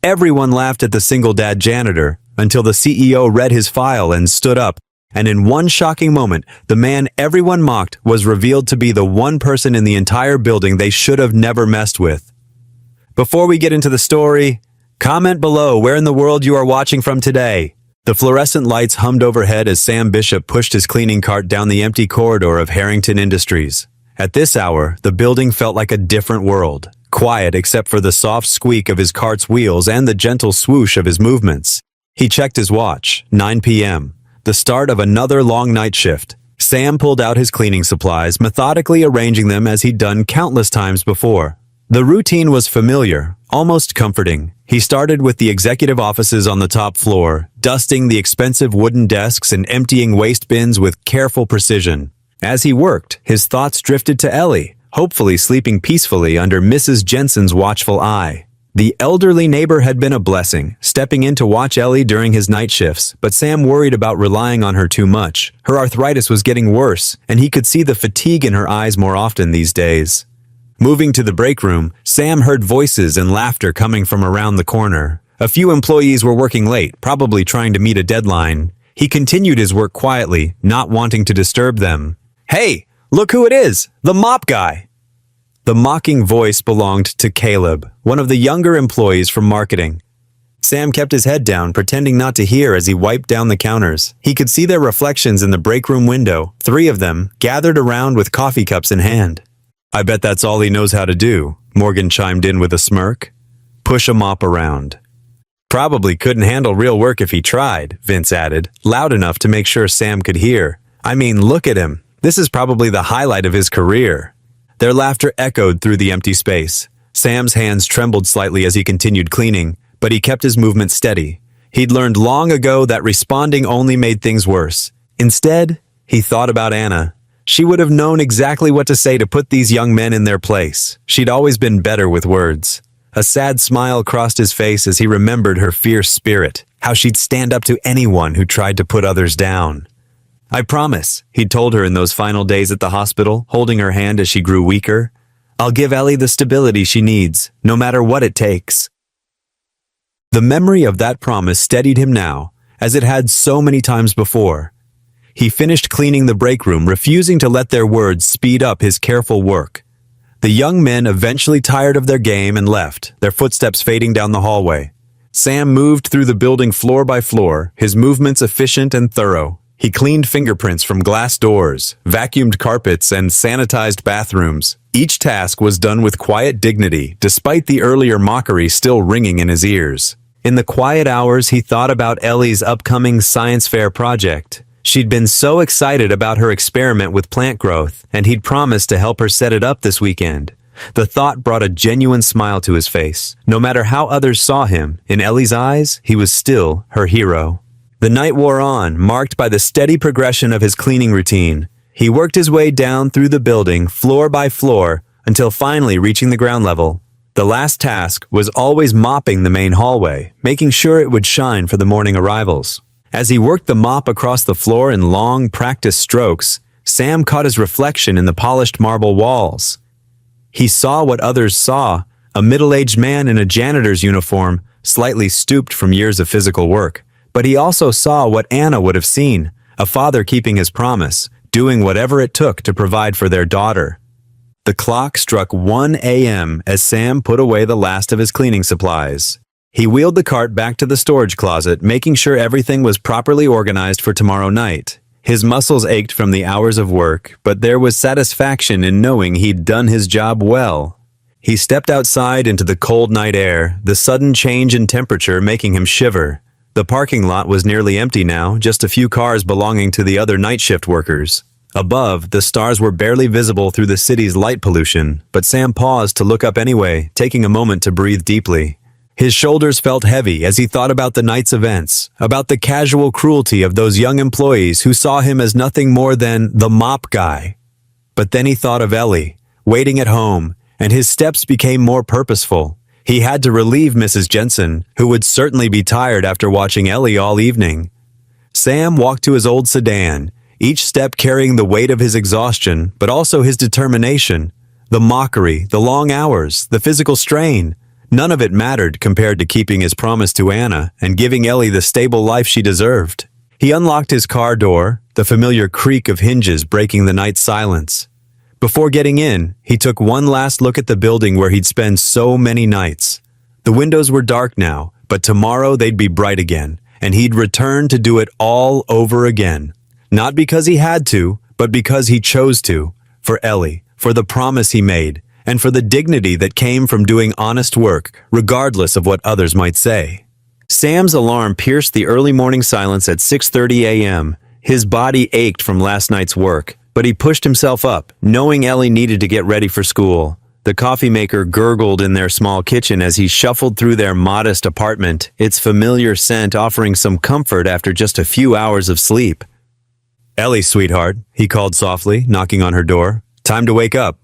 Everyone laughed at the single dad janitor until the CEO read his file and stood up, and in one shocking moment, the man everyone mocked was revealed to be the one person in the entire building they should have never messed with. Before we get into the story, comment below where in the world you are watching from today. The fluorescent lights hummed overhead as Sam Bishop pushed his cleaning cart down the empty corridor of Harrington Industries. At this hour, the building felt like a different world, quiet except for the soft squeak of his cart's wheels and the gentle swoosh of his movements. He checked his watch, 9 p.m., the start of another long night shift. Sam pulled out his cleaning supplies, methodically arranging them as he'd done countless times before. The routine was familiar, almost comforting. He started with the executive offices on the top floor, dusting the expensive wooden desks and emptying waste bins with careful precision. As he worked, his thoughts drifted to Ellie, hopefully sleeping peacefully under Mrs. Jensen's watchful eye. The elderly neighbor had been a blessing, stepping in to watch Ellie during his night shifts, but Sam worried about relying on her too much. Her arthritis was getting worse, and he could see the fatigue in her eyes more often these days. Moving to the break room, Sam heard voices and laughter coming from around the corner. A few employees were working late, probably trying to meet a deadline. He continued his work quietly, not wanting to disturb them. "Hey, look who it is! The mop guy!" The mocking voice belonged to Caleb, one of the younger employees from marketing. Sam kept his head down, pretending not to hear as he wiped down the counters. He could see their reflections in the break room window, 3 of them, gathered around with coffee cups in hand. "I bet that's all he knows how to do," Morgan chimed in with a smirk. "Push a mop around." "Probably couldn't handle real work if he tried," Vince added, loud enough to make sure Sam could hear. "I mean, look at him. This is probably the highlight of his career." Their laughter echoed through the empty space. Sam's hands trembled slightly as he continued cleaning, but he kept his movement steady. He'd learned long ago that responding only made things worse. Instead, he thought about Anna. She would have known exactly what to say to put these young men in their place. She'd always been better with words. A sad smile crossed his face as he remembered her fierce spirit, how she'd stand up to anyone who tried to put others down. "I promise," he'd told her in those final days at the hospital, holding her hand as she grew weaker. "I'll give Ellie the stability she needs, no matter what it takes." The memory of that promise steadied him now, as it had so many times before. He finished cleaning the break room, refusing to let their words speed up his careful work. The young men eventually tired of their game and left, their footsteps fading down the hallway. Sam moved through the building floor by floor, his movements efficient and thorough. He cleaned fingerprints from glass doors, vacuumed carpets, and sanitized bathrooms. Each task was done with quiet dignity, despite the earlier mockery still ringing in his ears. In the quiet hours, he thought about Ellie's upcoming science fair project. She'd been so excited about her experiment with plant growth, and he'd promised to help her set it up this weekend. The thought brought a genuine smile to his face. No matter how others saw him, in Ellie's eyes, he was still her hero. The night wore on, marked by the steady progression of his cleaning routine. He worked his way down through the building, floor by floor, until finally reaching the ground level. The last task was always mopping the main hallway, making sure it would shine for the morning arrivals. As he worked the mop across the floor in long, practiced strokes, Sam caught his reflection in the polished marble walls. He saw what others saw, a middle-aged man in a janitor's uniform, slightly stooped from years of physical work. But he also saw what Anna would have seen, a father keeping his promise, doing whatever it took to provide for their daughter. The clock struck 1 a.m. as Sam put away the last of his cleaning supplies. He wheeled the cart back to the storage closet, making sure everything was properly organized for tomorrow night. His muscles ached from the hours of work, but there was satisfaction in knowing he'd done his job well. He stepped outside into the cold night air, the sudden change in temperature making him shiver. The parking lot was nearly empty now, just a few cars belonging to the other night shift workers. Above, the stars were barely visible through the city's light pollution, but Sam paused to look up anyway, taking a moment to breathe deeply. His shoulders felt heavy as he thought about the night's events, about the casual cruelty of those young employees who saw him as nothing more than the mop guy. But then he thought of Ellie, waiting at home, and his steps became more purposeful. He had to relieve Mrs. Jensen, who would certainly be tired after watching Ellie all evening. Sam walked to his old sedan, each step carrying the weight of his exhaustion, but also his determination. The mockery, the long hours, the physical strain. None of it mattered compared to keeping his promise to Anna and giving Ellie the stable life she deserved. He unlocked his car door, the familiar creak of hinges breaking the night silence. Before getting in, he took one last look at the building where he'd spend so many nights. The windows were dark now, but tomorrow they'd be bright again, and he'd return to do it all over again. Not because he had to, but because he chose to. For Ellie, for the promise he made, and for the dignity that came from doing honest work, regardless of what others might say. Sam's alarm pierced the early morning silence at 6:30 a.m. His body ached from last night's work, but he pushed himself up, knowing Ellie needed to get ready for school. The coffee maker gurgled in their small kitchen as he shuffled through their modest apartment, its familiar scent offering some comfort after just a few hours of sleep. "Ellie, sweetheart," he called softly, knocking on her door. "Time to wake up."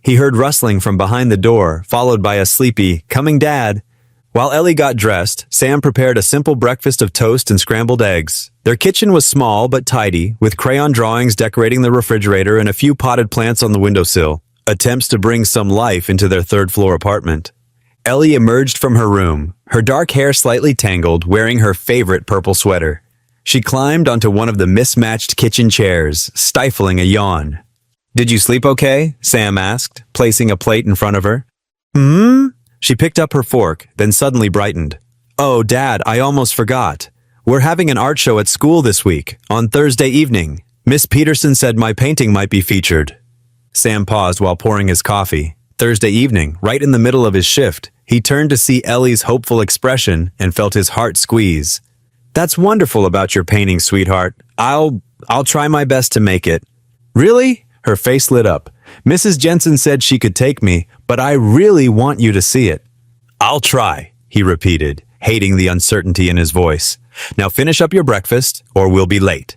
He heard rustling from behind the door, followed by a sleepy, "Coming, Dad." While Ellie got dressed, Sam prepared a simple breakfast of toast and scrambled eggs. Their kitchen was small but tidy, with crayon drawings decorating the refrigerator and a few potted plants on the windowsill, attempts to bring some life into their third-floor apartment. Ellie emerged from her room, her dark hair slightly tangled, wearing her favorite purple sweater. She climbed onto one of the mismatched kitchen chairs, stifling a yawn. "Did you sleep okay?" Sam asked, placing a plate in front of her. "Hmm?" She picked up her fork, then suddenly brightened. "Oh, Dad, I almost forgot. We're having an art show at school this week, on Thursday evening. Miss Peterson said my painting might be featured." Sam paused while pouring his coffee. Thursday evening, right in the middle of his shift, he turned to see Ellie's hopeful expression and felt his heart squeeze. "That's wonderful about your painting, sweetheart. I'll try my best to make it." "Really?" Her face lit up. "Mrs. Jensen said she could take me, but I really want you to see it." "I'll try," he repeated, hating the uncertainty in his voice. "Now finish up your breakfast, or we'll be late."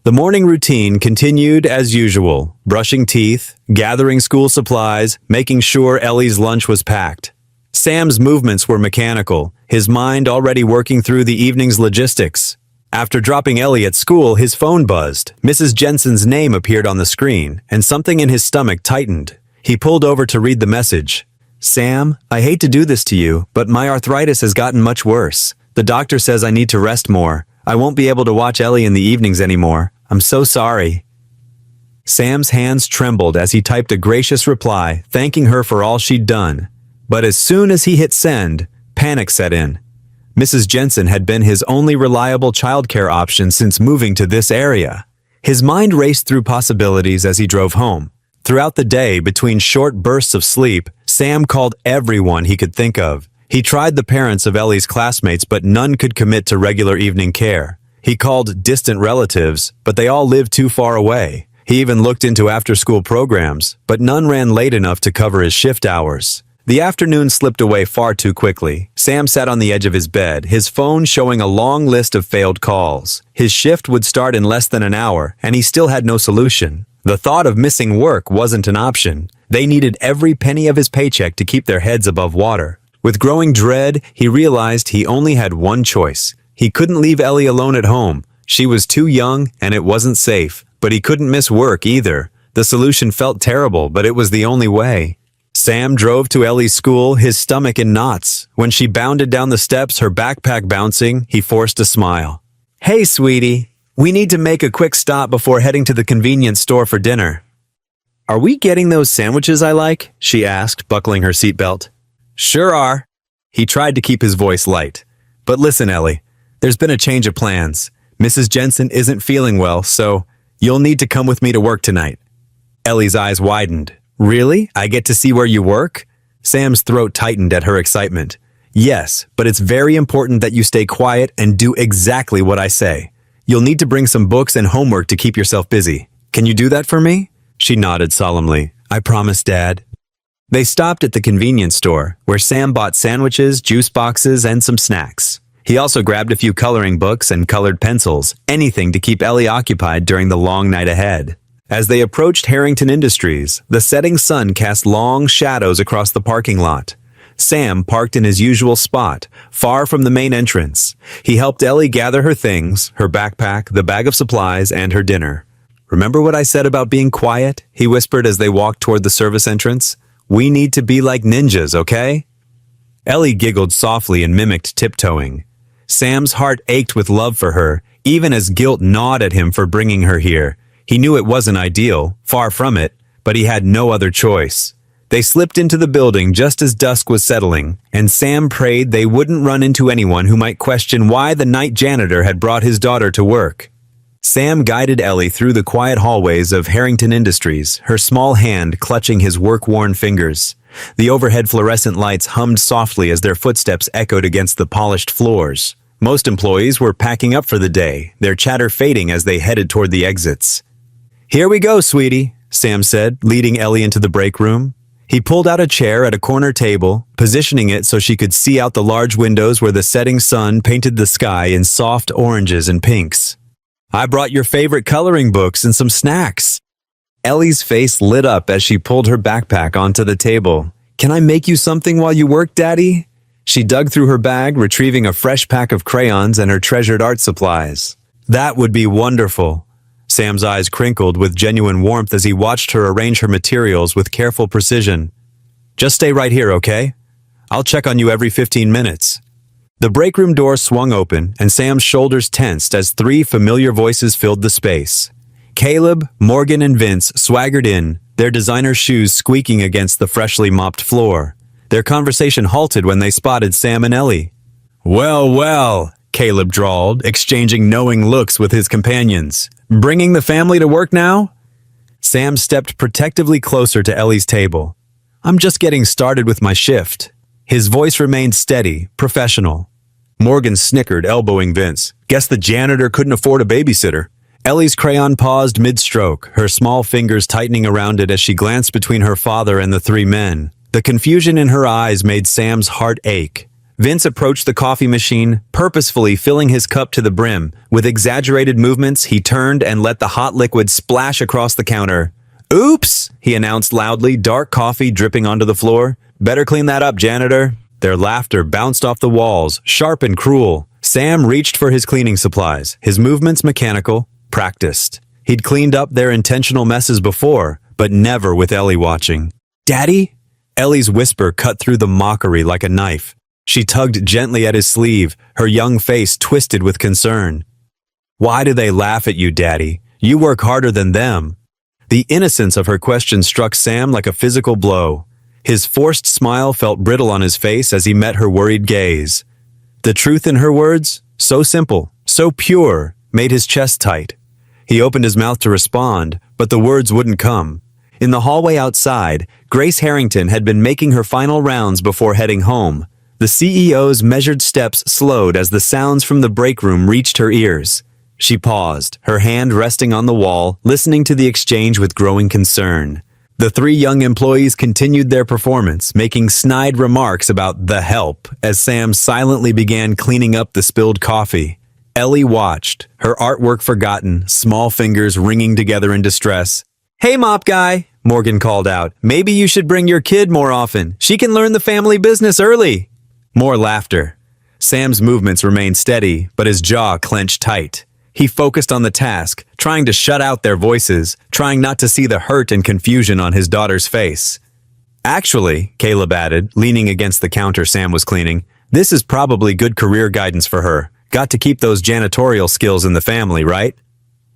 The morning routine continued as usual, brushing teeth, gathering school supplies, making sure Ellie's lunch was packed. Sam's movements were mechanical, his mind already working through the evening's logistics. After dropping Ellie at school, his phone buzzed. Mrs. Jensen's name appeared on the screen, and something in his stomach tightened. He pulled over to read the message. "Sam, I hate to do this to you, but my arthritis has gotten much worse. The doctor says I need to rest more. I won't be able to watch Ellie in the evenings anymore. I'm so sorry." Sam's hands trembled as he typed a gracious reply, thanking her for all she'd done. But as soon as he hit send, panic set in. Mrs. Jensen had been his only reliable childcare option since moving to this area. His mind raced through possibilities as he drove home. Throughout the day, between short bursts of sleep, Sam called everyone he could think of. He tried the parents of Ellie's classmates, but none could commit to regular evening care. He called distant relatives, but they all lived too far away. He even looked into after-school programs, but none ran late enough to cover his shift hours. The afternoon slipped away far too quickly. Sam sat on the edge of his bed, his phone showing a long list of failed calls. His shift would start in less than an hour, and he still had no solution. The thought of missing work wasn't an option. They needed every penny of his paycheck to keep their heads above water. With growing dread, he realized he only had one choice. He couldn't leave Ellie alone at home. She was too young, and it wasn't safe. But he couldn't miss work either. The solution felt terrible, but it was the only way. Sam drove to Ellie's school, his stomach in knots. When she bounded down the steps, her backpack bouncing, he forced a smile. "Hey, sweetie. We need to make a quick stop before heading to the convenience store for dinner." "Are we getting those sandwiches I like?" she asked, buckling her seatbelt. "Sure are." He tried to keep his voice light. "But listen, Ellie, there's been a change of plans. Mrs. Jensen isn't feeling well, so you'll need to come with me to work tonight." Ellie's eyes widened. "Really? I get to see where you work?" Sam's throat tightened at her excitement. "Yes, but it's very important that you stay quiet and do exactly what I say. You'll need to bring some books and homework to keep yourself busy. Can you do that for me?" She nodded solemnly. "I promise, Dad." They stopped at the convenience store, where Sam bought sandwiches, juice boxes, and some snacks. He also grabbed a few coloring books and colored pencils, anything to keep Ellie occupied during the long night ahead. As they approached Harrington Industries, the setting sun cast long shadows across the parking lot. Sam parked in his usual spot, far from the main entrance. He helped Ellie gather her things, her backpack, the bag of supplies, and her dinner. "Remember what I said about being quiet?" he whispered as they walked toward the service entrance. "We need to be like ninjas, okay?" Ellie giggled softly and mimicked tiptoeing. Sam's heart ached with love for her, even as guilt gnawed at him for bringing her here. He knew it wasn't ideal, far from it, but he had no other choice. They slipped into the building just as dusk was settling, and Sam prayed they wouldn't run into anyone who might question why the night janitor had brought his daughter to work. Sam guided Ellie through the quiet hallways of Harrington Industries, her small hand clutching his work-worn fingers. The overhead fluorescent lights hummed softly as their footsteps echoed against the polished floors. Most employees were packing up for the day, their chatter fading as they headed toward the exits. "Here we go, sweetie," Sam said, leading Ellie into the break room. He pulled out a chair at a corner table, positioning it so she could see out the large windows where the setting sun painted the sky in soft oranges and pinks. "I brought your favorite coloring books and some snacks." Ellie's face lit up as she pulled her backpack onto the table. "Can I make you something while you work, Daddy?" She dug through her bag, retrieving a fresh pack of crayons and her treasured art supplies. "That would be wonderful." Sam's eyes crinkled with genuine warmth as he watched her arrange her materials with careful precision. "Just stay right here, okay? I'll check on you every 15 minutes. The break room door swung open, and Sam's shoulders tensed as three familiar voices filled the space. Caleb, Morgan, and Vince swaggered in, their designer shoes squeaking against the freshly mopped floor. Their conversation halted when they spotted Sam and Ellie. "Well, well," Caleb drawled, exchanging knowing looks with his companions. "Bringing the family to work now?" Sam stepped protectively closer to Ellie's table. "I'm just getting started with my shift." His voice remained steady, professional. Morgan snickered, elbowing Vince. "Guess the janitor couldn't afford a babysitter." Ellie's crayon paused mid-stroke, her small fingers tightening around it as she glanced between her father and the three men. The confusion in her eyes made Sam's heart ache. Vince approached the coffee machine, purposefully filling his cup to the brim. With exaggerated movements, he turned and let the hot liquid splash across the counter. "Oops!" he announced loudly, dark coffee dripping onto the floor. "Better clean that up, janitor." Their laughter bounced off the walls, sharp and cruel. Sam reached for his cleaning supplies, his movements mechanical, practiced. He'd cleaned up their intentional messes before, but never with Ellie watching. "Daddy?" Ellie's whisper cut through the mockery like a knife. She tugged gently at his sleeve, her young face twisted with concern. "Why do they laugh at you, Daddy? You work harder than them." The innocence of her question struck Sam like a physical blow. His forced smile felt brittle on his face as he met her worried gaze. The truth in her words, so simple, so pure, made his chest tight. He opened his mouth to respond, but the words wouldn't come. In the hallway outside, Grace Harrington had been making her final rounds before heading home. The CEO's measured steps slowed as the sounds from the break room reached her ears. She paused, her hand resting on the wall, listening to the exchange with growing concern. The three young employees continued their performance, making snide remarks about the help as Sam silently began cleaning up the spilled coffee. Ellie watched, her artwork forgotten, small fingers wringing together in distress. "Hey, mop guy," Morgan called out. "Maybe you should bring your kid more often. She can learn the family business early." More laughter. Sam's movements remained steady, but his jaw clenched tight. He focused on the task, trying to shut out their voices, trying not to see the hurt and confusion on his daughter's face. "Actually," Caleb added, leaning against the counter Sam was cleaning, "this is probably good career guidance for her. Got to keep those janitorial skills in the family, right?"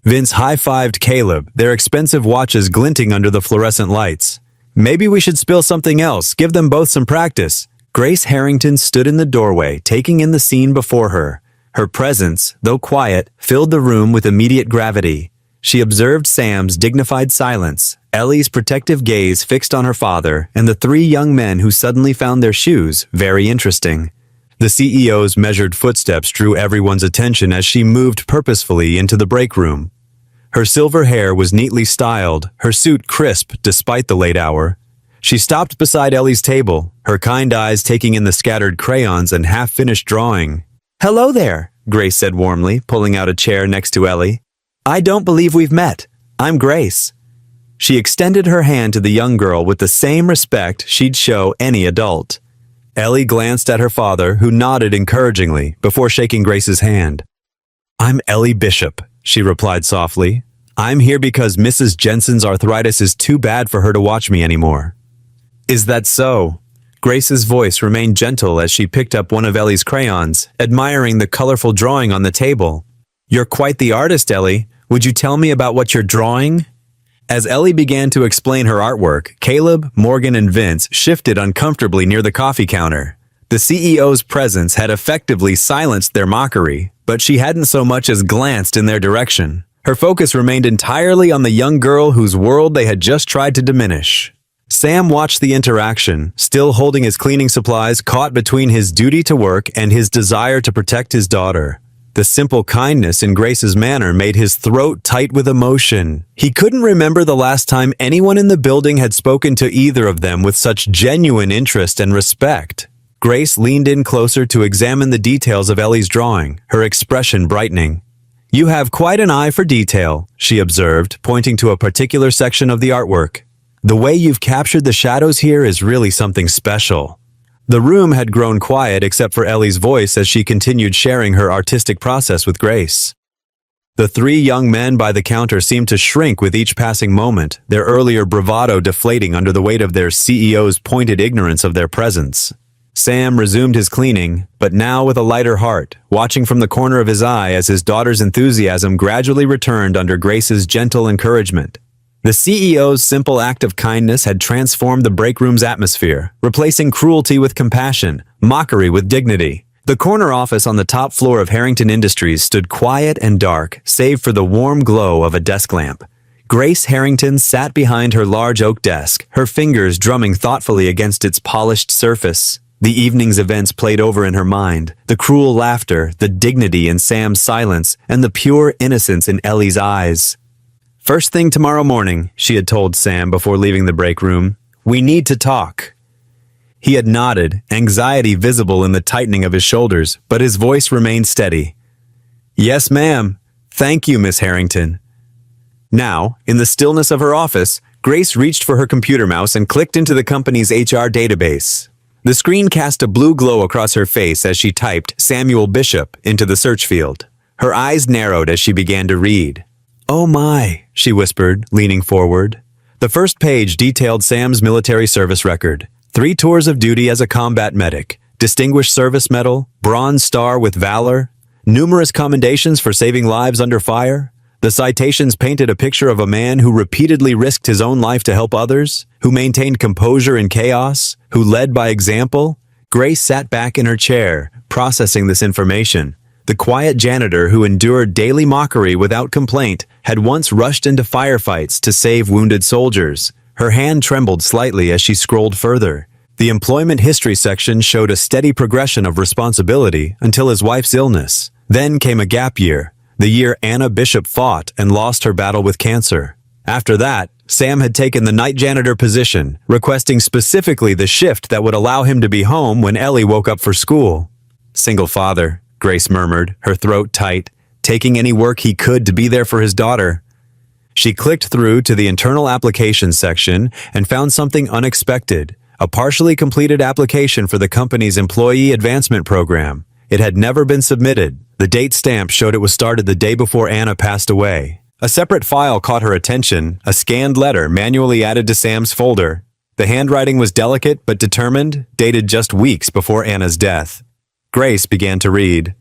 Vince high-fived Caleb, their expensive watches glinting under the fluorescent lights. "Maybe we should spill something else, give them both some practice." Grace Harrington stood in the doorway, taking in the scene before her. Her presence, though quiet, filled the room with immediate gravity. She observed Sam's dignified silence, Ellie's protective gaze fixed on her father, and the three young men who suddenly found their shoes very interesting. The CEO's measured footsteps drew everyone's attention as she moved purposefully into the break room. Her silver hair was neatly styled, her suit crisp despite the late hour. She stopped beside Ellie's table, her kind eyes taking in the scattered crayons and half-finished drawing. "Hello there," Grace said warmly, pulling out a chair next to Ellie. "I don't believe we've met. I'm Grace." She extended her hand to the young girl with the same respect she'd show any adult. Ellie glanced at her father, who nodded encouragingly before shaking Grace's hand. "I'm Ellie Bishop," she replied softly. "I'm here because Mrs. Jensen's arthritis is too bad for her to watch me anymore." "Is that so?" Grace's voice remained gentle as she picked up one of Ellie's crayons, admiring the colorful drawing on the table. "You're quite the artist, Ellie. Would you tell me about what you're drawing?" As Ellie began to explain her artwork, Caleb, Morgan, and Vince shifted uncomfortably near the coffee counter. The CEO's presence had effectively silenced their mockery, but she hadn't so much as glanced in their direction. Her focus remained entirely on the young girl whose world they had just tried to diminish. Sam watched the interaction, still holding his cleaning supplies, caught between his duty to work and his desire to protect his daughter. The simple kindness in Grace's manner made his throat tight with emotion. He couldn't remember the last time anyone in the building had spoken to either of them with such genuine interest and respect. Grace leaned in closer to examine the details of Ellie's drawing, her expression brightening. "You have quite an eye for detail," she observed, pointing to a particular section of the artwork. "The way you've captured the shadows here is really something special." The room had grown quiet except for Ellie's voice as she continued sharing her artistic process with Grace. The three young men by the counter seemed to shrink with each passing moment, their earlier bravado deflating under the weight of their CEO's pointed ignorance of their presence. Sam resumed his cleaning, but now with a lighter heart, watching from the corner of his eye as his daughter's enthusiasm gradually returned under Grace's gentle encouragement. The CEO's simple act of kindness had transformed the break room's atmosphere, replacing cruelty with compassion, mockery with dignity. The corner office on the top floor of Harrington Industries stood quiet and dark, save for the warm glow of a desk lamp. Grace Harrington sat behind her large oak desk, her fingers drumming thoughtfully against its polished surface. The evening's events played over in her mind, the cruel laughter, the dignity in Sam's silence, and the pure innocence in Ellie's eyes. "First thing tomorrow morning," she had told Sam before leaving the break room, "we need to talk." He had nodded, anxiety visible in the tightening of his shoulders, but his voice remained steady. "Yes, ma'am. Thank you, Miss Harrington." Now, in the stillness of her office, Grace reached for her computer mouse and clicked into the company's HR database. The screen cast a blue glow across her face as she typed Samuel Bishop into the search field. Her eyes narrowed as she began to read. "Oh my," she whispered, leaning forward. The first page detailed Sam's military service record. 3 tours of duty as a combat medic, Distinguished Service Medal, Bronze Star with Valor, numerous commendations for saving lives under fire. The citations painted a picture of a man who repeatedly risked his own life to help others, who maintained composure in chaos, who led by example. Grace sat back in her chair, processing this information. The quiet janitor who endured daily mockery without complaint had once rushed into firefights to save wounded soldiers. Her hand trembled slightly as she scrolled further. The employment history section showed a steady progression of responsibility until his wife's illness. Then came a gap year, the year Anna Bishop fought and lost her battle with cancer. After that, Sam had taken the night janitor position, requesting specifically the shift that would allow him to be home when Ellie woke up for school. "Single father," Grace murmured, her throat tight, taking any work he could to be there for his daughter. She clicked through to the internal applications section and found something unexpected, a partially completed application for the company's employee advancement program. It had never been submitted. The date stamp showed it was started the day before Anna passed away. A separate file caught her attention, a scanned letter manually added to Sam's folder. The handwriting was delicate but determined, dated just weeks before Anna's death. Grace began to read.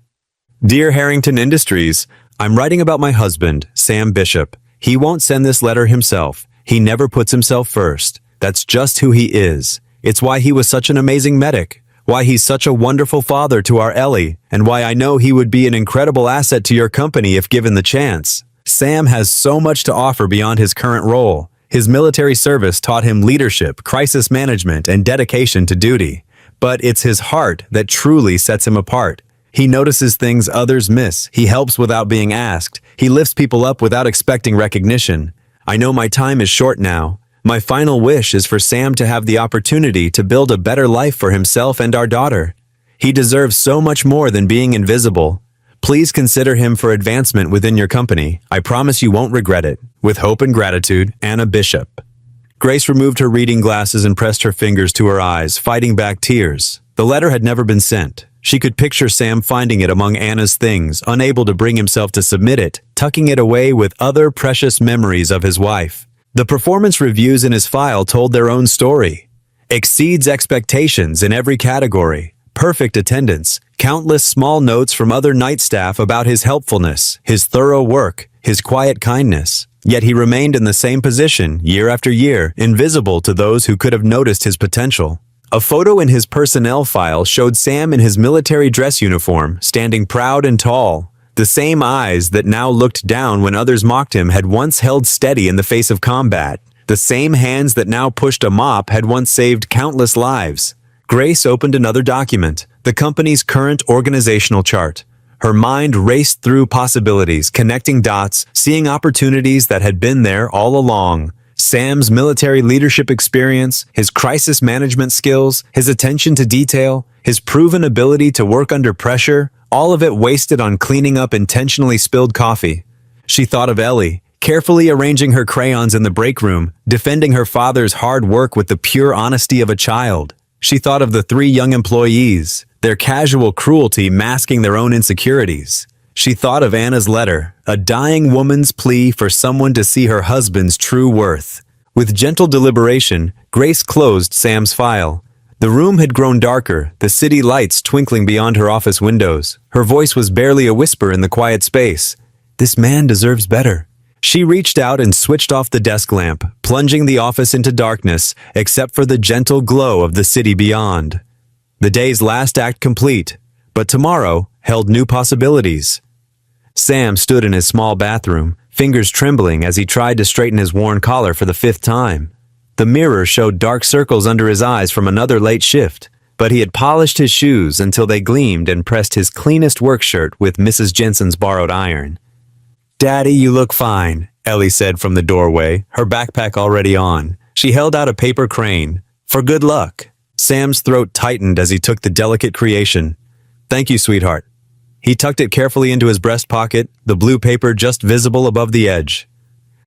"Dear Harrington Industries, I'm writing about my husband, Sam Bishop. He won't send this letter himself. He never puts himself first. That's just who he is. It's why he was such an amazing medic, why he's such a wonderful father to our Ellie, and why I know he would be an incredible asset to your company if given the chance. Sam has so much to offer beyond his current role. His military service taught him leadership, crisis management, and dedication to duty. But it's his heart that truly sets him apart. He notices things others miss. He helps without being asked. He lifts people up without expecting recognition. I know my time is short now. My final wish is for Sam to have the opportunity to build a better life for himself and our daughter. He deserves so much more than being invisible. Please consider him for advancement within your company. I promise you won't regret it. With hope and gratitude, Anna Bishop." Grace removed her reading glasses and pressed her fingers to her eyes, fighting back tears. The letter had never been sent. She could picture Sam finding it among Anna's things, unable to bring himself to submit it, tucking it away with other precious memories of his wife. The performance reviews in his file told their own story. Exceeds expectations in every category. Perfect attendance. Countless small notes from other night staff about his helpfulness, his thorough work, his quiet kindness. Yet he remained in the same position, year after year, invisible to those who could have noticed his potential. A photo in his personnel file showed Sam in his military dress uniform, standing proud and tall. The same eyes that now looked down when others mocked him had once held steady in the face of combat. The same hands that now pushed a mop had once saved countless lives. Grace opened another document, the company's current organizational chart. Her mind raced through possibilities, connecting dots, seeing opportunities that had been there all along. Sam's military leadership experience, his crisis management skills, his attention to detail, his proven ability to work under pressure, all of it wasted on cleaning up intentionally spilled coffee. She thought of Ellie, carefully arranging her crayons in the break room, defending her father's hard work with the pure honesty of a child. She thought of the 3 young employees, their casual cruelty masking their own insecurities. She thought of Anna's letter, a dying woman's plea for someone to see her husband's true worth. With gentle deliberation, Grace closed Sam's file. The room had grown darker, the city lights twinkling beyond her office windows. Her voice was barely a whisper in the quiet space. This man deserves better. She reached out and switched off the desk lamp, plunging the office into darkness, except for the gentle glow of the city beyond. The day's last act complete, but tomorrow held new possibilities. Sam stood in his small bathroom, fingers trembling as he tried to straighten his worn collar for the 5th time. The mirror showed dark circles under his eyes from another late shift, but he had polished his shoes until they gleamed and pressed his cleanest work shirt with Mrs. Jensen's borrowed iron. "Daddy, you look fine," Ellie said from the doorway, her backpack already on. She held out a paper crane. "For good luck." Sam's throat tightened as he took the delicate creation. "Thank you, sweetheart." He tucked it carefully into his breast pocket, the blue paper just visible above the edge.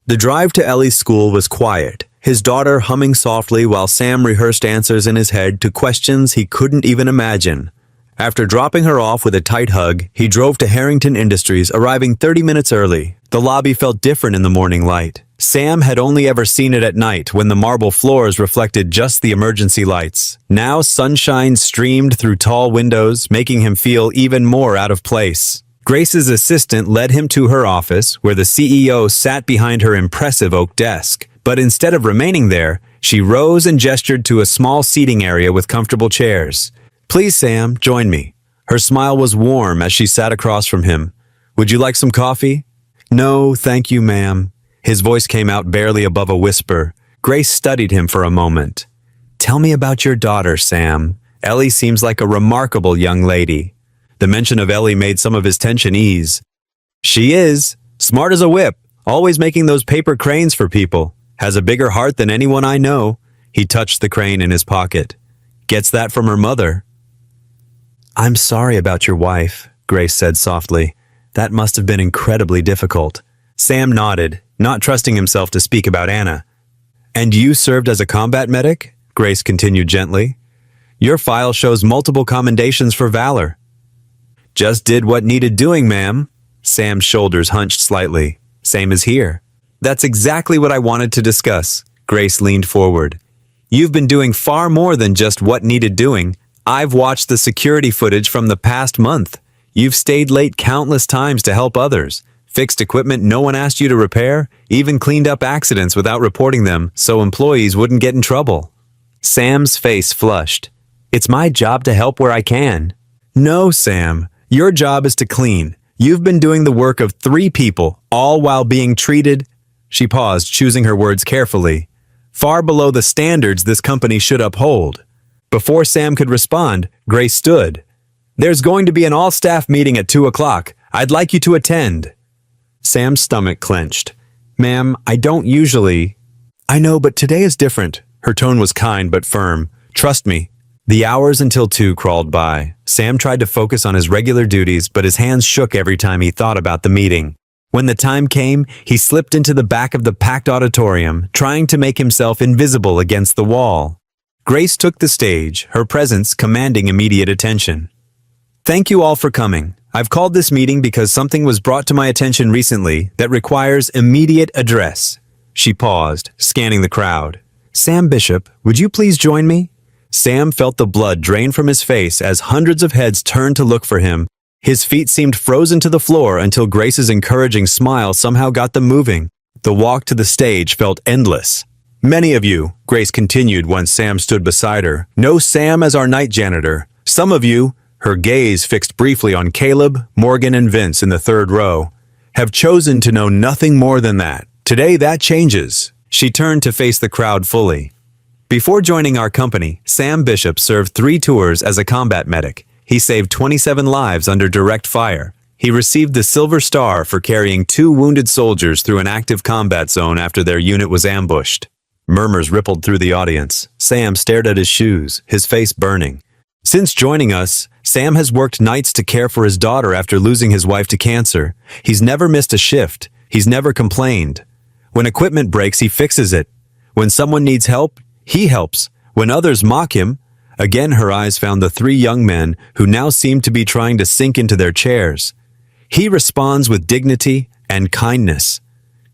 The drive to Ellie's school was quiet, his daughter humming softly while Sam rehearsed answers in his head to questions he couldn't even imagine. After dropping her off with a tight hug, he drove to Harrington Industries, arriving 30 minutes early. The lobby felt different in the morning light. Sam had only ever seen it at night when the marble floors reflected just the emergency lights. Now sunshine streamed through tall windows, making him feel even more out of place. Grace's assistant led him to her office, where the CEO sat behind her impressive oak desk. But instead of remaining there, she rose and gestured to a small seating area with comfortable chairs. "Please, Sam, join me." Her smile was warm as she sat across from him. "Would you like some coffee?" "No, thank you, ma'am." His voice came out barely above a whisper. Grace studied him for a moment. "Tell me about your daughter, Sam. Ellie seems like a remarkable young lady." The mention of Ellie made some of his tension ease. "She is. Smart as a whip, always making those paper cranes for people. Has a bigger heart than anyone I know." He touched the crane in his pocket. "Gets that from her mother." "I'm sorry about your wife," Grace said softly. "That must have been incredibly difficult." Sam nodded, not trusting himself to speak about Anna. "And you served as a combat medic?" Grace continued gently. "Your file shows multiple commendations for valor." "Just did what needed doing, ma'am." Sam's shoulders hunched slightly. "Same as here." "That's exactly what I wanted to discuss." Grace leaned forward. "You've been doing far more than just what needed doing. I've watched the security footage from the past month. You've stayed late countless times to help others, fixed equipment no one asked you to repair, even cleaned up accidents without reporting them so employees wouldn't get in trouble." Sam's face flushed. "It's my job to help where I can." "No, Sam. Your job is to clean. You've been doing the work of 3 people, all while being treated—" She paused, choosing her words carefully. "Far below the standards this company should uphold." Before Sam could respond, Grace stood. "There's going to be an all-staff meeting at 2 o'clock. I'd like you to attend." Sam's stomach clenched. "Ma'am, I don't usually—" "I know, but today is different." Her tone was kind but firm. "Trust me." The hours until 2 crawled by. Sam tried to focus on his regular duties, but his hands shook every time he thought about the meeting. When the time came, he slipped into the back of the packed auditorium, trying to make himself invisible against the wall. Grace took the stage, her presence commanding immediate attention. "Thank you all for coming. I've called this meeting because something was brought to my attention recently that requires immediate address." She paused, scanning the crowd. "Sam Bishop, would you please join me?" Sam felt the blood drain from his face as hundreds of heads turned to look for him. His feet seemed frozen to the floor until Grace's encouraging smile somehow got them moving. The walk to the stage felt endless. Many of you, Grace continued once Sam stood beside her, know Sam as our night janitor. Some of you, her gaze fixed briefly on Caleb, Morgan, and Vince in the third row, have chosen to know nothing more than that. Today that changes. She turned to face the crowd fully. Before joining our company, Sam Bishop served 3 tours as a combat medic. He saved 27 lives under direct fire. He received the Silver Star for carrying 2 wounded soldiers through an active combat zone after their unit was ambushed. Murmurs rippled through the audience. Sam stared at his shoes, his face burning. Since joining us, Sam has worked nights to care for his daughter after losing his wife to cancer. He's never missed a shift. He's never complained. When equipment breaks, he fixes it. When someone needs help, he helps. When others mock him, again her eyes found the 3 young men who now seemed to be trying to sink into their chairs. He responds with dignity and kindness.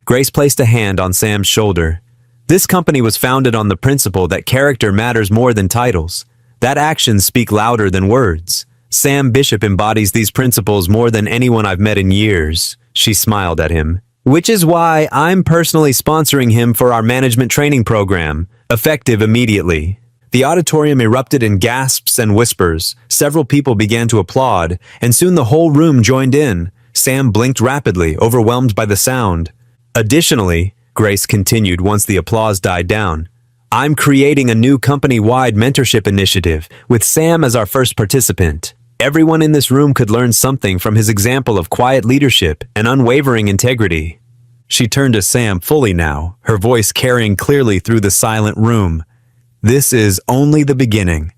Grace placed a hand on Sam's shoulder. This company was founded on the principle that character matters more than titles, that actions speak louder than words. Sam Bishop embodies these principles more than anyone I've met in years. She smiled at him. Which is why I'm personally sponsoring him for our management training program, effective immediately. The auditorium erupted in gasps and whispers. Several people began to applaud, and soon the whole room joined in. Sam blinked rapidly, overwhelmed by the sound. Additionally, Grace continued once the applause died down, I'm creating a new company-wide mentorship initiative, with Sam as our first participant. Everyone in this room could learn something from his example of quiet leadership and unwavering integrity. She turned to Sam fully now, her voice carrying clearly through the silent room. This is only the beginning.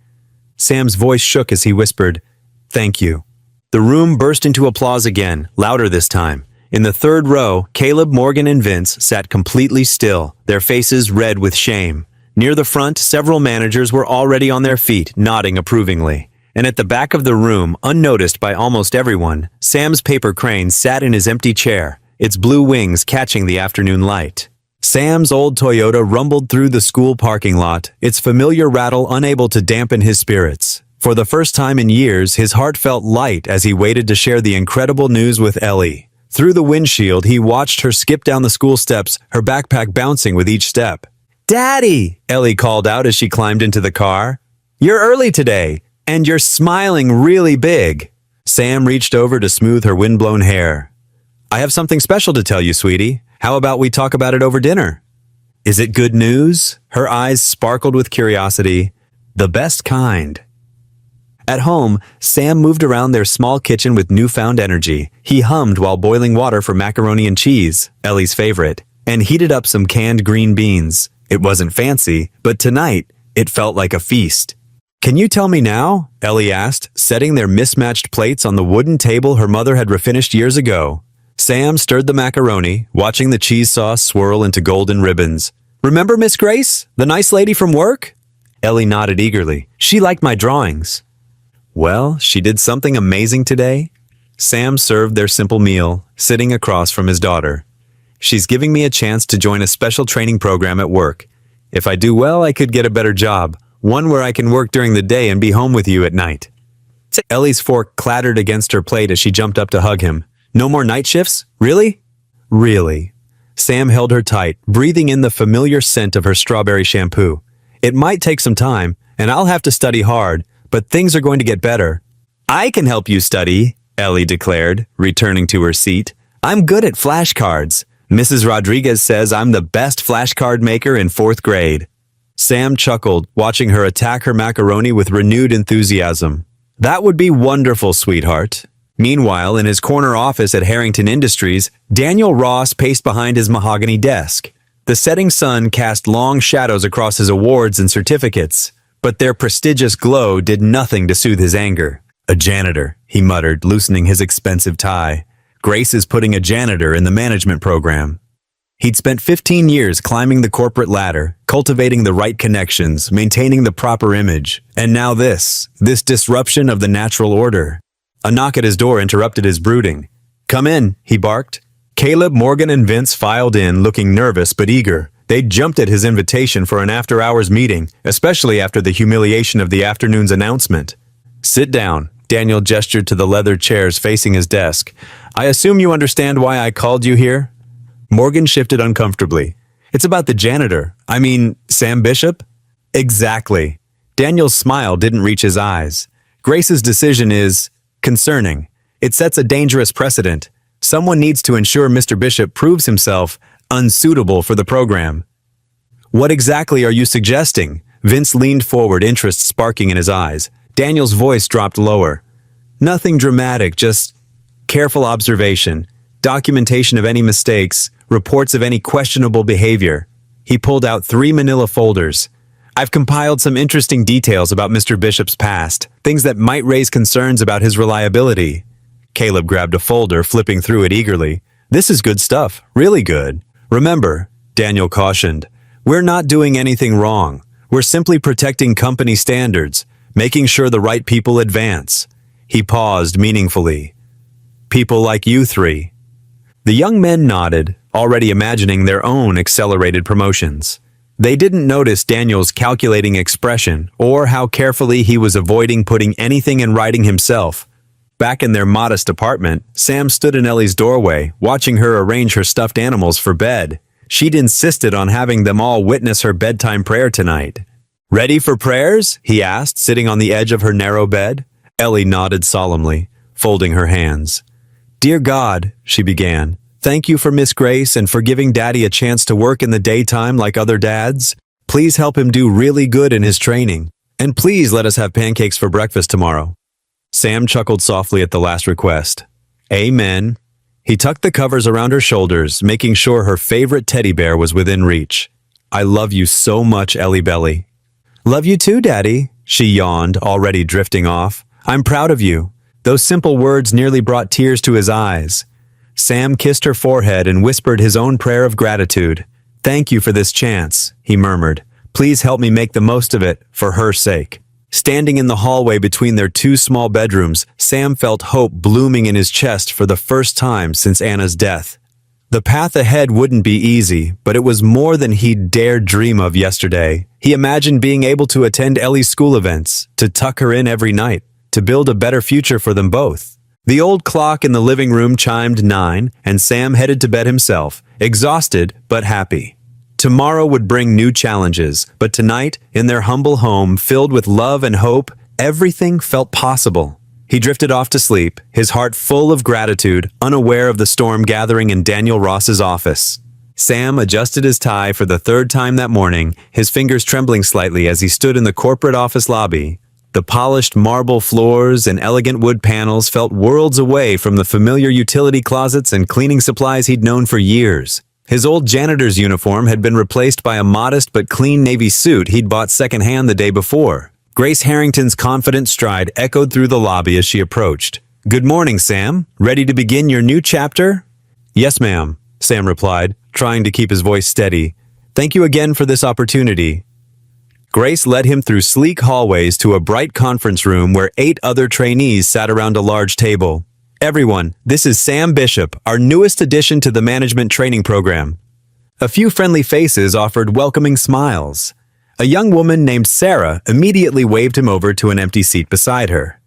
Sam's voice shook as he whispered, Thank you. The room burst into applause again, louder this time. In the third row, Caleb, Morgan, and Vince sat completely still, their faces red with shame. Near the front, several managers were already on their feet, nodding approvingly. And at the back of the room, unnoticed by almost everyone, Sam's paper crane sat in his empty chair, its blue wings catching the afternoon light. Sam's old Toyota rumbled through the school parking lot, its familiar rattle unable to dampen his spirits. For the first time in years, his heart felt light as he waited to share the incredible news with Ellie. Through the windshield, he watched her skip down the school steps, her backpack bouncing with each step. Daddy! Ellie called out as she climbed into the car. You're early today, and you're smiling really big. Sam reached over to smooth her windblown hair. I have something special to tell you, sweetie. How about we talk about it over dinner? Is it good news? Her eyes sparkled with curiosity. The best kind. At home, Sam moved around their small kitchen with newfound energy. He hummed while boiling water for macaroni and cheese, Ellie's favorite, and heated up some canned green beans. It wasn't fancy, but tonight, it felt like a feast. Can you tell me now? Ellie asked, setting their mismatched plates on the wooden table her mother had refinished years ago. Sam stirred the macaroni, watching the cheese sauce swirl into golden ribbons. Remember Miss Grace, the nice lady from work? Ellie nodded eagerly. She liked my drawings. Well, she did something amazing today. Sam served their simple meal, sitting across from his daughter. She's giving me a chance to join a special training program at work. If I do well, I could get a better job, one where I can work during the day and be home with you at night. Ellie's fork clattered against her plate as she jumped up to hug him. No more night shifts? Really? Really. Sam held her tight, breathing in the familiar scent of her strawberry shampoo. It might take some time, and I'll have to study hard, but things are going to get better. I can help you study, Ellie declared, returning to her seat. I'm good at flashcards. Mrs. Rodriguez says I'm the best flashcard maker in 4th grade. Sam chuckled, watching her attack her macaroni with renewed enthusiasm. That would be wonderful, sweetheart. Meanwhile, in his corner office at Harrington Industries, Daniel Ross paced behind his mahogany desk. The setting sun cast long shadows across his awards and certificates, but their prestigious glow did nothing to soothe his anger. A janitor, he muttered, loosening his expensive tie. Grace is putting a janitor in the management program. He'd spent 15 years climbing the corporate ladder, cultivating the right connections, maintaining the proper image. And now this disruption of the natural order. A knock at his door interrupted his brooding. Come in, he barked. Caleb, Morgan, and Vince filed in, looking nervous but eager. They jumped at his invitation for an after-hours meeting, especially after the humiliation of the afternoon's announcement. "Sit down," Daniel gestured to the leather chairs facing his desk. "I assume you understand why I called you here?" Morgan shifted uncomfortably. "It's about the janitor. I mean, Sam Bishop?" "Exactly." Daniel's smile didn't reach his eyes. "Grace's decision is concerning. It sets a dangerous precedent. Someone needs to ensure Mr. Bishop proves himself unsuitable for the program." "What exactly are you suggesting?" Vince leaned forward, interest sparking in his eyes. Daniel's voice dropped lower. "Nothing dramatic, just careful observation, documentation of any mistakes, reports of any questionable behavior." He pulled out 3 manila folders. "I've compiled some interesting details about Mr. Bishop's past, things that might raise concerns about his reliability." Caleb grabbed a folder, flipping through it eagerly. "This is good stuff, really good. Remember," Daniel cautioned, "we're not doing anything wrong. We're simply protecting company standards, making sure the right people advance." He paused meaningfully. "People like you three." The young men nodded, already imagining their own accelerated promotions. They didn't notice Daniel's calculating expression or how carefully he was avoiding putting anything in writing himself. Back in their modest apartment, Sam stood in Ellie's doorway, watching her arrange her stuffed animals for bed. She'd insisted on having them all witness her bedtime prayer tonight. "Ready for prayers?" he asked, sitting on the edge of her narrow bed. Ellie nodded solemnly, folding her hands. "Dear God," she began, "thank you for Miss Grace and for giving Daddy a chance to work in the daytime like other dads. Please help him do really good in his training. And please let us have pancakes for breakfast tomorrow." Sam chuckled softly at the last request. "Amen." He tucked the covers around her shoulders, making sure her favorite teddy bear was within reach. "I love you so much, Ellie Belly." "Love you too, Daddy," she yawned, already drifting off. "I'm proud of you." Those simple words nearly brought tears to his eyes. Sam kissed her forehead and whispered his own prayer of gratitude. "Thank you for this chance," he murmured. "Please help me make the most of it, for her sake." Standing in the hallway between their 2 small bedrooms, Sam felt hope blooming in his chest for the first time since Anna's death. The path ahead wouldn't be easy, but it was more than he'd dared dream of yesterday. He imagined being able to attend Ellie's school events, to tuck her in every night, to build a better future for them both. The old clock in the living room chimed 9, and Sam headed to bed himself, exhausted but happy. Tomorrow would bring new challenges, but tonight, in their humble home, filled with love and hope, everything felt possible. He drifted off to sleep, his heart full of gratitude, unaware of the storm gathering in Daniel Ross's office. Sam adjusted his tie for the 3rd time that morning, his fingers trembling slightly as he stood in the corporate office lobby. The polished marble floors and elegant wood panels felt worlds away from the familiar utility closets and cleaning supplies he'd known for years. His old janitor's uniform had been replaced by a modest but clean navy suit he'd bought secondhand the day before. Grace Harrington's confident stride echoed through the lobby as she approached. "Good morning, Sam. Ready to begin your new chapter?" "Yes, ma'am," Sam replied, trying to keep his voice steady. "Thank you again for this opportunity." Grace led him through sleek hallways to a bright conference room where 8 other trainees sat around a large table. "Everyone, this is Sam Bishop, our newest addition to the management training program." A few friendly faces offered welcoming smiles. A young woman named Sarah immediately waved him over to an empty seat beside her.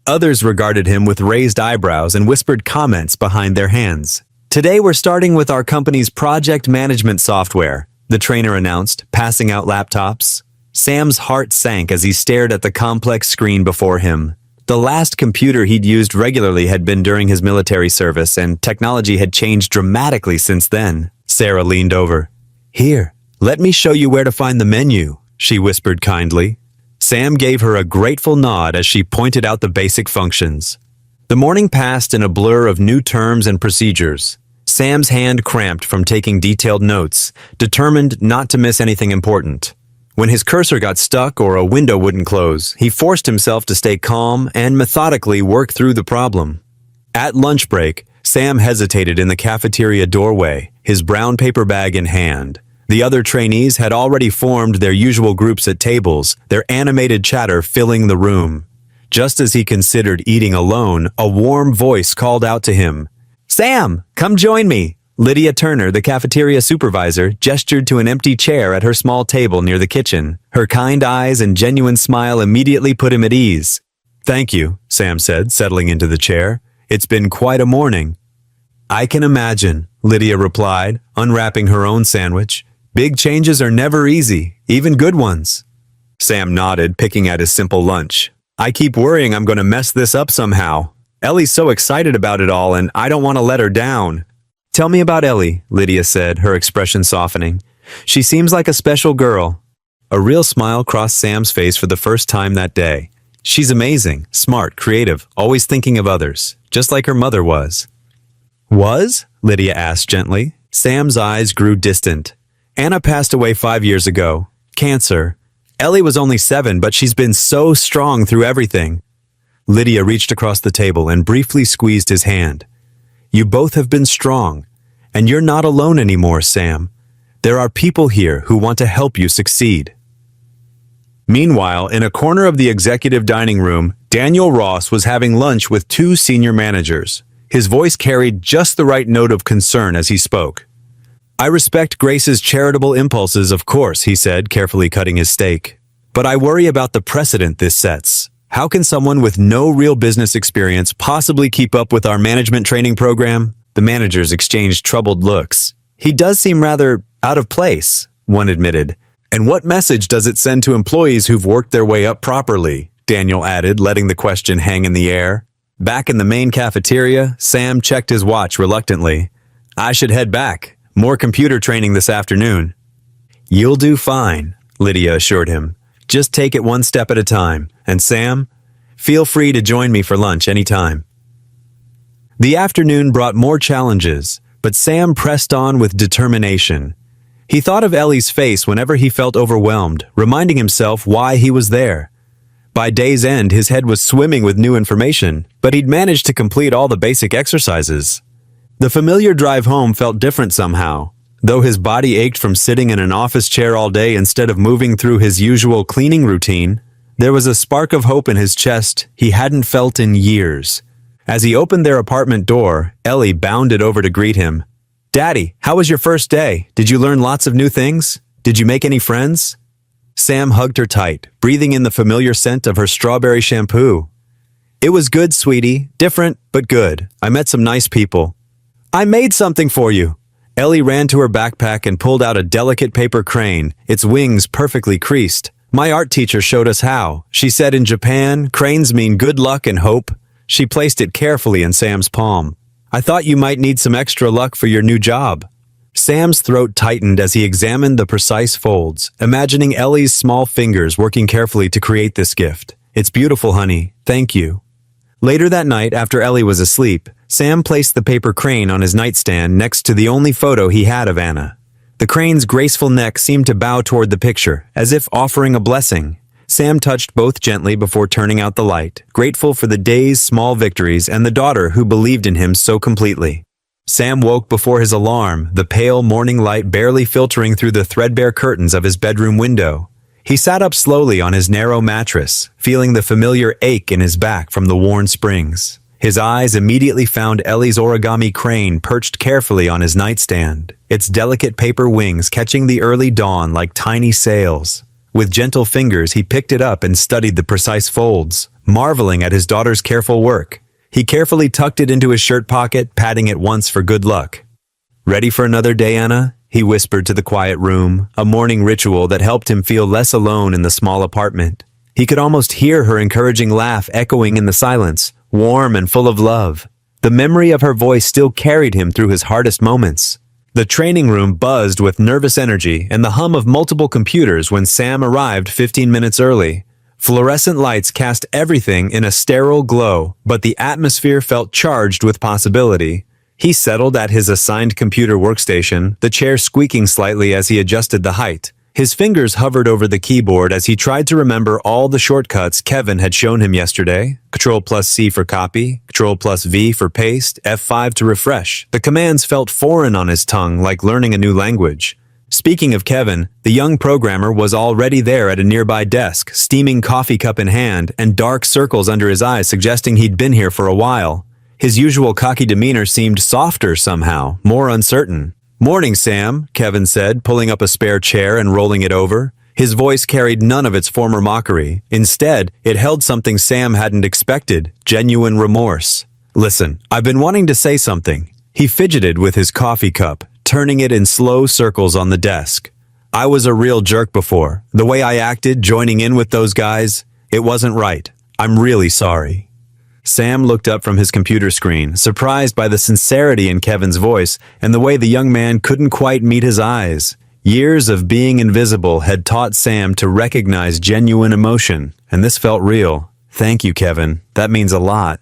Others regarded him with raised eyebrows and whispered comments behind their hands. "Today we're starting with our company's project management software," the trainer announced, passing out laptops. Sam's heart sank as he stared at the complex screen before him. The last computer he'd used regularly had been during his military service, and technology had changed dramatically since then. Sarah leaned over. "Here, let me show you where to find the menu," she whispered kindly. Sam gave her a grateful nod as she pointed out the basic functions. The morning passed in a blur of new terms and procedures. Sam's hand cramped from taking detailed notes, determined not to miss anything important. When his cursor got stuck or a window wouldn't close, he forced himself to stay calm and methodically work through the problem. At lunch break, Sam hesitated in the cafeteria doorway, his brown paper bag in hand. The other trainees had already formed their usual groups at tables, their animated chatter filling the room. Just as he considered eating alone, a warm voice called out to him. "Sam, come join me. Lydia Turner, the cafeteria supervisor, gestured to an empty chair at her small table near the kitchen. Her kind eyes and genuine smile immediately put him at ease. "Thank you," Sam said, settling into the chair. "It's been quite a morning." "I can imagine," Lydia replied, unwrapping her own sandwich. "Big changes are never easy, even good ones." Sam nodded, picking at his simple lunch. "I keep worrying I'm going to mess this up somehow. Ellie's so excited about it all, and I don't want to let her down." "Tell me about Ellie," Lydia said, her expression softening. "She seems like a special girl." A real smile crossed Sam's face for the first time that day. "She's amazing, smart, creative, always thinking of others, just like her mother was." "Was?" Lydia asked gently. Sam's eyes grew distant. "Anna passed away 5 years ago. Cancer. Ellie was only 7, but she's been so strong through everything." Lydia reached across the table and briefly squeezed his hand. "You both have been strong, and you're not alone anymore, Sam. There are people here who want to help you succeed." Meanwhile, in a corner of the executive dining room, Daniel Ross was having lunch with 2 senior managers. His voice carried just the right note of concern as he spoke. "I respect Grace's charitable impulses, of course," he said, carefully cutting his steak. "But I worry about the precedent this sets. How can someone with no real business experience possibly keep up with our management training program?" The managers exchanged troubled looks. "He does seem rather out of place," one admitted. "And what message does it send to employees who've worked their way up properly?" Daniel added, letting the question hang in the air. Back in the main cafeteria, Sam checked his watch reluctantly. "I should head back. More computer training this afternoon." "You'll do fine," Lydia assured him. "Just take it one step at a time. And Sam, feel free to join me for lunch anytime." The afternoon brought more challenges, but Sam pressed on with determination. He thought of Ellie's face whenever he felt overwhelmed, reminding himself why he was there. By day's end, his head was swimming with new information, but he'd managed to complete all the basic exercises. The familiar drive home felt different somehow. Though his body ached from sitting in an office chair all day instead of moving through his usual cleaning routine, there was a spark of hope in his chest he hadn't felt in years. As he opened their apartment door, Ellie bounded over to greet him. "Daddy, how was your first day? Did you learn lots of new things? Did you make any friends?" Sam hugged her tight, breathing in the familiar scent of her strawberry shampoo. "It was good, sweetie. Different, but good. I met some nice people." "I made something for you." Ellie ran to her backpack and pulled out a delicate paper crane, its wings perfectly creased. "My art teacher showed us how. She said in Japan, cranes mean good luck and hope." She placed it carefully in Sam's palm. "I thought you might need some extra luck for your new job." Sam's throat tightened as he examined the precise folds, imagining Ellie's small fingers working carefully to create this gift. "It's beautiful, honey. Thank you." Later that night, after Ellie was asleep, Sam placed the paper crane on his nightstand next to the only photo he had of Anna. The crane's graceful neck seemed to bow toward the picture, as if offering a blessing. Sam touched both gently before turning out the light, grateful for the day's small victories and the daughter who believed in him so completely. Sam woke before his alarm, the pale morning light barely filtering through the threadbare curtains of his bedroom window. He sat up slowly on his narrow mattress, feeling the familiar ache in his back from the worn springs. His eyes immediately found Ellie's origami crane perched carefully on his nightstand, its delicate paper wings catching the early dawn like tiny sails. With gentle fingers, he picked it up and studied the precise folds, marveling at his daughter's careful work. He carefully tucked it into his shirt pocket, patting it once for good luck. "Ready for another day, Anna?" he whispered to the quiet room, a morning ritual that helped him feel less alone in the small apartment. He could almost hear her encouraging laugh echoing in the silence, warm and full of love. The memory of her voice still carried him through his hardest moments. The training room buzzed with nervous energy and the hum of multiple computers when Sam arrived 15 minutes early. Fluorescent lights cast everything in a sterile glow, but the atmosphere felt charged with possibility. He settled at his assigned computer workstation, the chair squeaking slightly as he adjusted the height. His fingers hovered over the keyboard as he tried to remember all the shortcuts Kevin had shown him yesterday. Ctrl+C for copy, Ctrl+V for paste, F5 to refresh. The commands felt foreign on his tongue, like learning a new language. Speaking of Kevin, the young programmer was already there at a nearby desk, steaming coffee cup in hand, and dark circles under his eyes suggesting he'd been here for a while. His usual cocky demeanor seemed softer somehow, more uncertain. "Morning, Sam," Kevin said, pulling up a spare chair and rolling it over. His voice carried none of its former mockery. Instead, it held something Sam hadn't expected, genuine remorse. "Listen, I've been wanting to say something." He fidgeted with his coffee cup, turning it in slow circles on the desk. "I was a real jerk before. The way I acted, joining in with those guys, it wasn't right. I'm really sorry." Sam looked up from his computer screen, surprised by the sincerity in Kevin's voice and the way the young man couldn't quite meet his eyes. Years of being invisible had taught Sam to recognize genuine emotion, and this felt real. "Thank you, Kevin. That means a lot."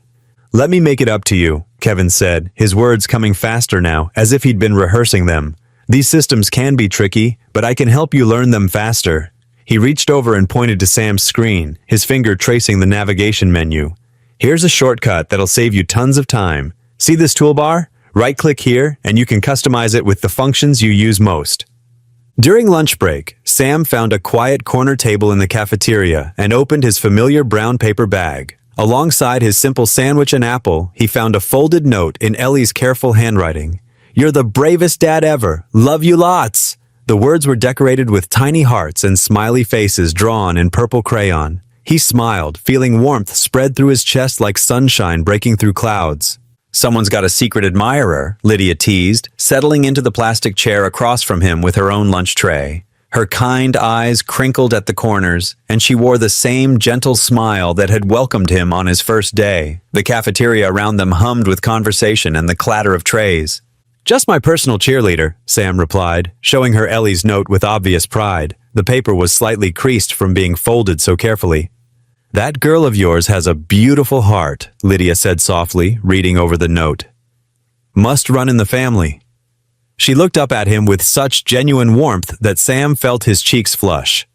"Let me make it up to you," Kevin said, his words coming faster now, as if he'd been rehearsing them. "These systems can be tricky, but I can help you learn them faster." He reached over and pointed to Sam's screen, his finger tracing the navigation menu. "Here's a shortcut that'll save you tons of time. See this toolbar? Right-click here, and you can customize it with the functions you use most." During lunch break, Sam found a quiet corner table in the cafeteria and opened his familiar brown paper bag. Alongside his simple sandwich and apple, he found a folded note in Ellie's careful handwriting. "You're the bravest dad ever. Love you lots." The words were decorated with tiny hearts and smiley faces drawn in purple crayon. He smiled, feeling warmth spread through his chest like sunshine breaking through clouds. "Someone's got a secret admirer," Lydia teased, settling into the plastic chair across from him with her own lunch tray. Her kind eyes crinkled at the corners, and she wore the same gentle smile that had welcomed him on his first day. The cafeteria around them hummed with conversation and the clatter of trays. "Just my personal cheerleader," Sam replied, showing her Ellie's note with obvious pride. The paper was slightly creased from being folded so carefully. "That girl of yours has a beautiful heart," Lydia said softly, reading over the note. "Must run in the family." She looked up at him with such genuine warmth that Sam felt his cheeks flush.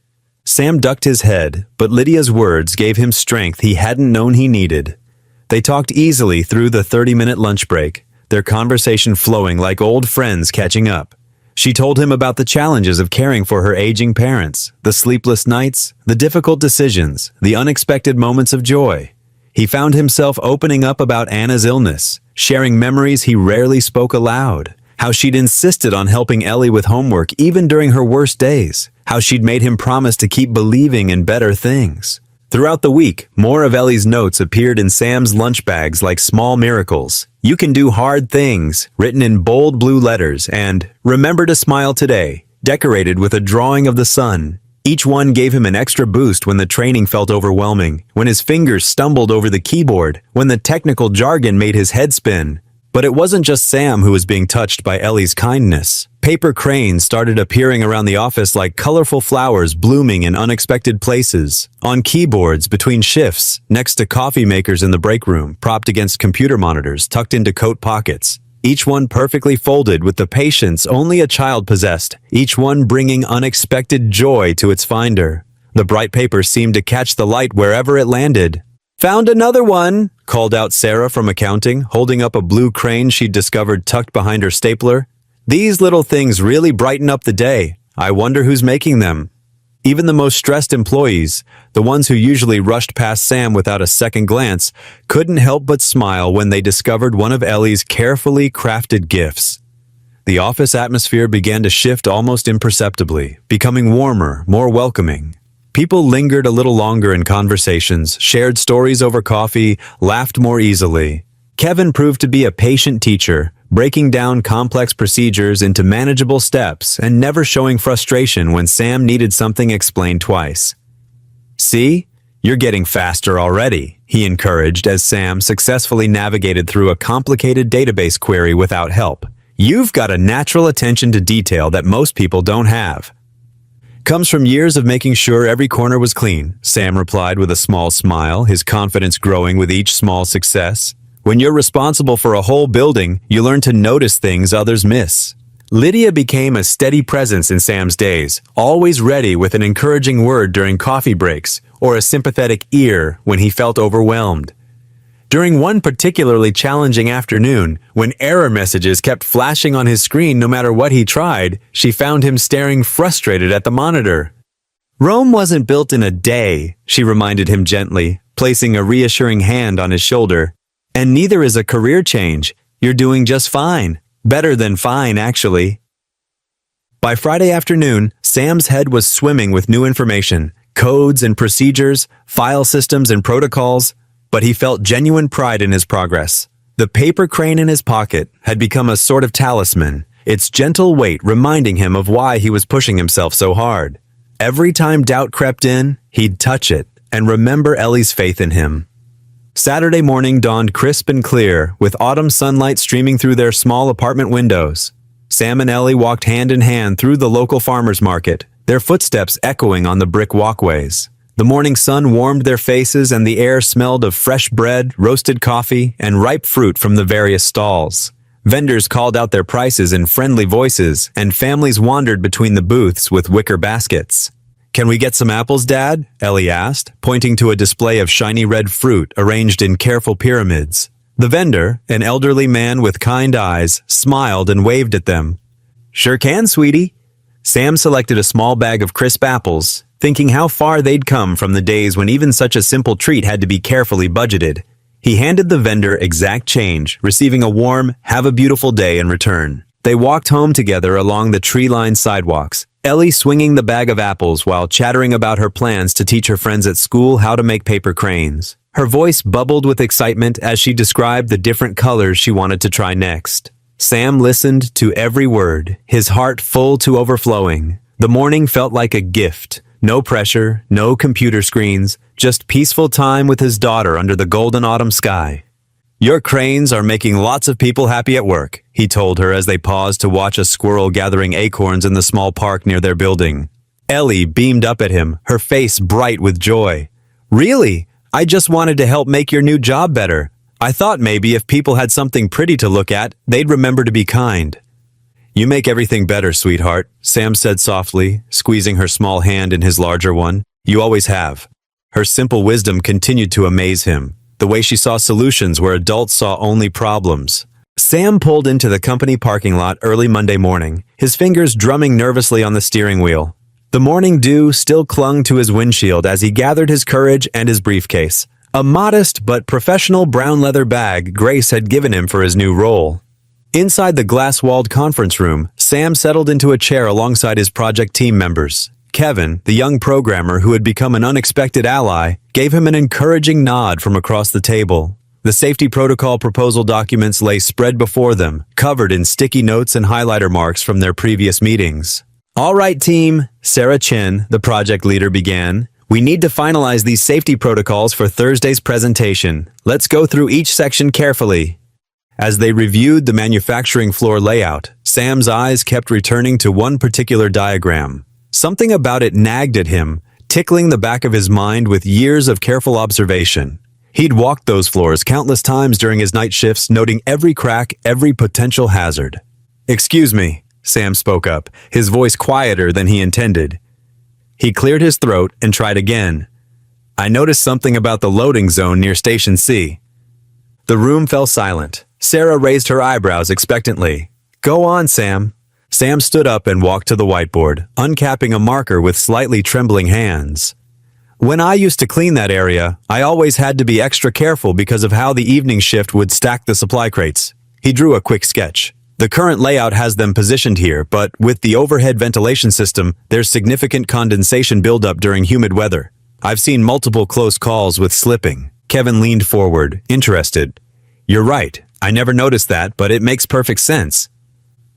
Sam ducked his head, but Lydia's words gave him strength he hadn't known he needed. They talked easily through the 30-minute lunch break, their conversation flowing like old friends catching up. She told him about the challenges of caring for her aging parents, the sleepless nights, the difficult decisions, the unexpected moments of joy. He found himself opening up about Anna's illness, sharing memories he rarely spoke aloud. How she'd insisted on helping Ellie with homework even during her worst days. How she'd made him promise to keep believing in better things. Throughout the week, more of Ellie's notes appeared in Sam's lunch bags like small miracles. "You can do hard things," written in bold blue letters, and "Remember to smile today," decorated with a drawing of the sun. Each one gave him an extra boost when the training felt overwhelming, when his fingers stumbled over the keyboard, when the technical jargon made his head spin. But it wasn't just Sam who was being touched by Ellie's kindness. Paper cranes started appearing around the office like colorful flowers blooming in unexpected places. On keyboards, between shifts, next to coffee makers in the break room, propped against computer monitors tucked into coat pockets. Each one perfectly folded with the patience only a child possessed, each one bringing unexpected joy to its finder. The bright paper seemed to catch the light wherever it landed. "Found another one," called out Sarah from accounting, holding up a blue crane she'd discovered tucked behind her stapler. "These little things really brighten up the day. I wonder who's making them." Even the most stressed employees, the ones who usually rushed past Sam without a second glance, couldn't help but smile when they discovered one of Ellie's carefully crafted gifts. The office atmosphere began to shift almost imperceptibly, becoming warmer, more welcoming. People lingered a little longer in conversations, shared stories over coffee, laughed more easily. Kevin proved to be a patient teacher, breaking down complex procedures into manageable steps and never showing frustration when Sam needed something explained twice. "See? You're getting faster already," he encouraged as Sam successfully navigated through a complicated database query without help. "You've got a natural attention to detail that most people don't have." "Comes from years of making sure every corner was clean," Sam replied with a small smile, his confidence growing with each small success. "When you're responsible for a whole building, you learn to notice things others miss." Lydia became a steady presence in Sam's days, always ready with an encouraging word during coffee breaks or a sympathetic ear when he felt overwhelmed. During one particularly challenging afternoon, when error messages kept flashing on his screen no matter what he tried, she found him staring frustrated at the monitor. "Rome wasn't built in a day," she reminded him gently, placing a reassuring hand on his shoulder. And neither is a career change. You're doing just fine. Better than fine, actually. By Friday afternoon, Sam's head was swimming with new information, codes and procedures, file systems and protocols, but he felt genuine pride in his progress. The paper crane in his pocket had become a sort of talisman, its gentle weight reminding him of why he was pushing himself so hard. Every time doubt crept in, he'd touch it and remember Ellie's faith in him. Saturday morning dawned crisp and clear, with autumn sunlight streaming through their small apartment windows. Sam and Ellie walked hand in hand through the local farmer's market, their footsteps echoing on the brick walkways. The morning sun warmed their faces and the air smelled of fresh bread, roasted coffee, and ripe fruit from the various stalls. Vendors called out their prices in friendly voices, and families wandered between the booths with wicker baskets. "Can we get some apples, Dad?" Ellie asked, pointing to a display of shiny red fruit arranged in careful pyramids. The vendor, an elderly man with kind eyes, smiled and waved at them. "Sure can, sweetie." Sam selected a small bag of crisp apples, thinking how far they'd come from the days when even such a simple treat had to be carefully budgeted. He handed the vendor exact change, receiving a warm, "Have a beautiful day" in return. They walked home together along the tree-lined sidewalks, Ellie swinging the bag of apples while chattering about her plans to teach her friends at school how to make paper cranes. Her voice bubbled with excitement as she described the different colors she wanted to try next. Sam listened to every word, his heart full to overflowing. The morning felt like a gift. No pressure, no computer screens, just peaceful time with his daughter under the golden autumn sky. "Your cranes are making lots of people happy at work," he told her as they paused to watch a squirrel gathering acorns in the small park near their building. Ellie beamed up at him, her face bright with joy. "Really? I just wanted to help make your new job better. I thought maybe if people had something pretty to look at, they'd remember to be kind." "You make everything better, sweetheart," Sam said softly, squeezing her small hand in his larger one. "You always have." Her simple wisdom continued to amaze him, the way she saw solutions where adults saw only problems. Sam pulled into the company parking lot early Monday morning, his fingers drumming nervously on the steering wheel. The morning dew still clung to his windshield as he gathered his courage and his briefcase, a modest but professional brown leather bag Grace had given him for his new role. Inside the glass-walled conference room, Sam settled into a chair alongside his project team members. Kevin, the young programmer who had become an unexpected ally, gave him an encouraging nod from across the table. The safety protocol proposal documents lay spread before them, covered in sticky notes and highlighter marks from their previous meetings. "All right, team," Sarah Chen, the project leader, began. "We need to finalize these safety protocols for Thursday's presentation. Let's go through each section carefully." As they reviewed the manufacturing floor layout, Sam's eyes kept returning to one particular diagram. Something about it nagged at him, tickling the back of his mind with years of careful observation. He'd walked those floors countless times during his night shifts, noting every crack, every potential hazard. "Excuse me," Sam spoke up, his voice quieter than he intended. He cleared his throat and tried again. "I noticed something about the loading zone near Station C." The room fell silent. Sarah raised her eyebrows expectantly. "Go on, Sam." Sam stood up and walked to the whiteboard, uncapping a marker with slightly trembling hands. "When I used to clean that area, I always had to be extra careful because of how the evening shift would stack the supply crates." He drew a quick sketch. "The current layout has them positioned here, but with the overhead ventilation system, there's significant condensation buildup during humid weather. I've seen multiple close calls with slipping." Kevin leaned forward, interested. "You're right. I never noticed that, but it makes perfect sense."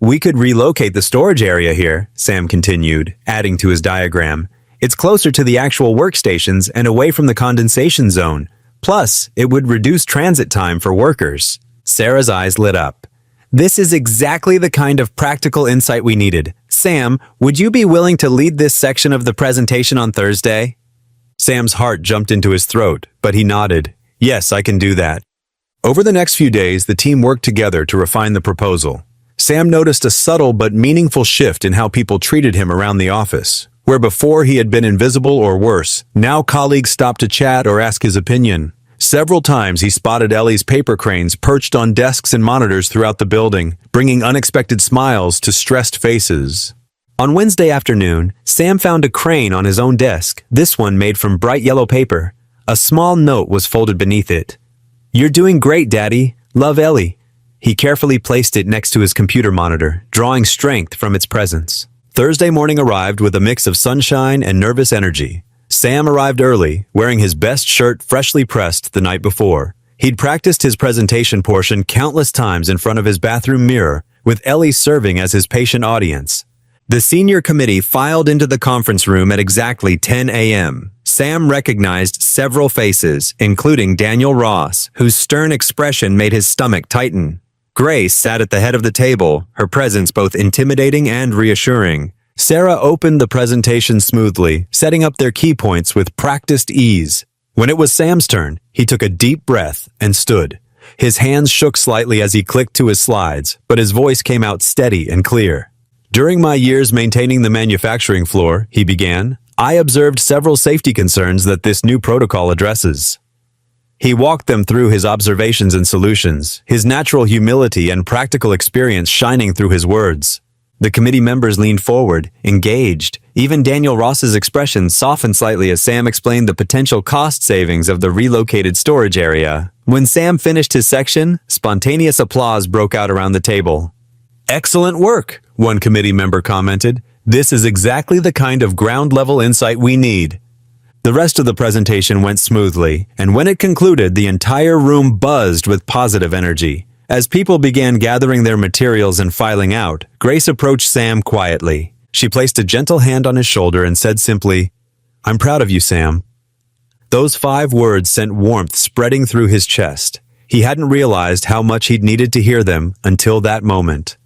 "We could relocate the storage area here," Sam continued, adding to his diagram. "It's closer to the actual workstations and away from the condensation zone. Plus, it would reduce transit time for workers." Sarah's eyes lit up. "This is exactly the kind of practical insight we needed. Sam, would you be willing to lead this section of the presentation on Thursday?" Sam's heart jumped into his throat, but he nodded. "Yes, I can do that." Over the next few days, the team worked together to refine the proposal. Sam noticed a subtle but meaningful shift in how people treated him around the office. Where before he had been invisible or worse, now colleagues stopped to chat or ask his opinion. Several times he spotted Ellie's paper cranes perched on desks and monitors throughout the building, bringing unexpected smiles to stressed faces. On Wednesday afternoon, Sam found a crane on his own desk, this one made from bright yellow paper. A small note was folded beneath it. "You're doing great, Daddy. Love, Ellie." He carefully placed it next to his computer monitor, drawing strength from its presence. Thursday morning arrived with a mix of sunshine and nervous energy. Sam arrived early, wearing his best shirt freshly pressed the night before. He'd practiced his presentation portion countless times in front of his bathroom mirror, with Ellie serving as his patient audience. The senior committee filed into the conference room at exactly 10 a.m. Sam recognized several faces, including Daniel Ross, whose stern expression made his stomach tighten. Grace sat at the head of the table, her presence both intimidating and reassuring. Sarah opened the presentation smoothly, setting up their key points with practiced ease. When it was Sam's turn, he took a deep breath and stood. His hands shook slightly as he clicked to his slides, but his voice came out steady and clear. "During my years maintaining the manufacturing floor," he began, "I observed several safety concerns that this new protocol addresses." He walked them through his observations and solutions, his natural humility and practical experience shining through his words. The committee members leaned forward, engaged. Even Daniel Ross's expression softened slightly as Sam explained the potential cost savings of the relocated storage area. When Sam finished his section, spontaneous applause broke out around the table. "Excellent work," one committee member commented. "This is exactly the kind of ground-level insight we need." The rest of the presentation went smoothly, and when it concluded, the entire room buzzed with positive energy. As people began gathering their materials and filing out, Grace approached Sam quietly. She placed a gentle hand on his shoulder and said simply, "I'm proud of you, Sam." Those 5 words sent warmth spreading through his chest. He hadn't realized how much he'd needed to hear them until that moment.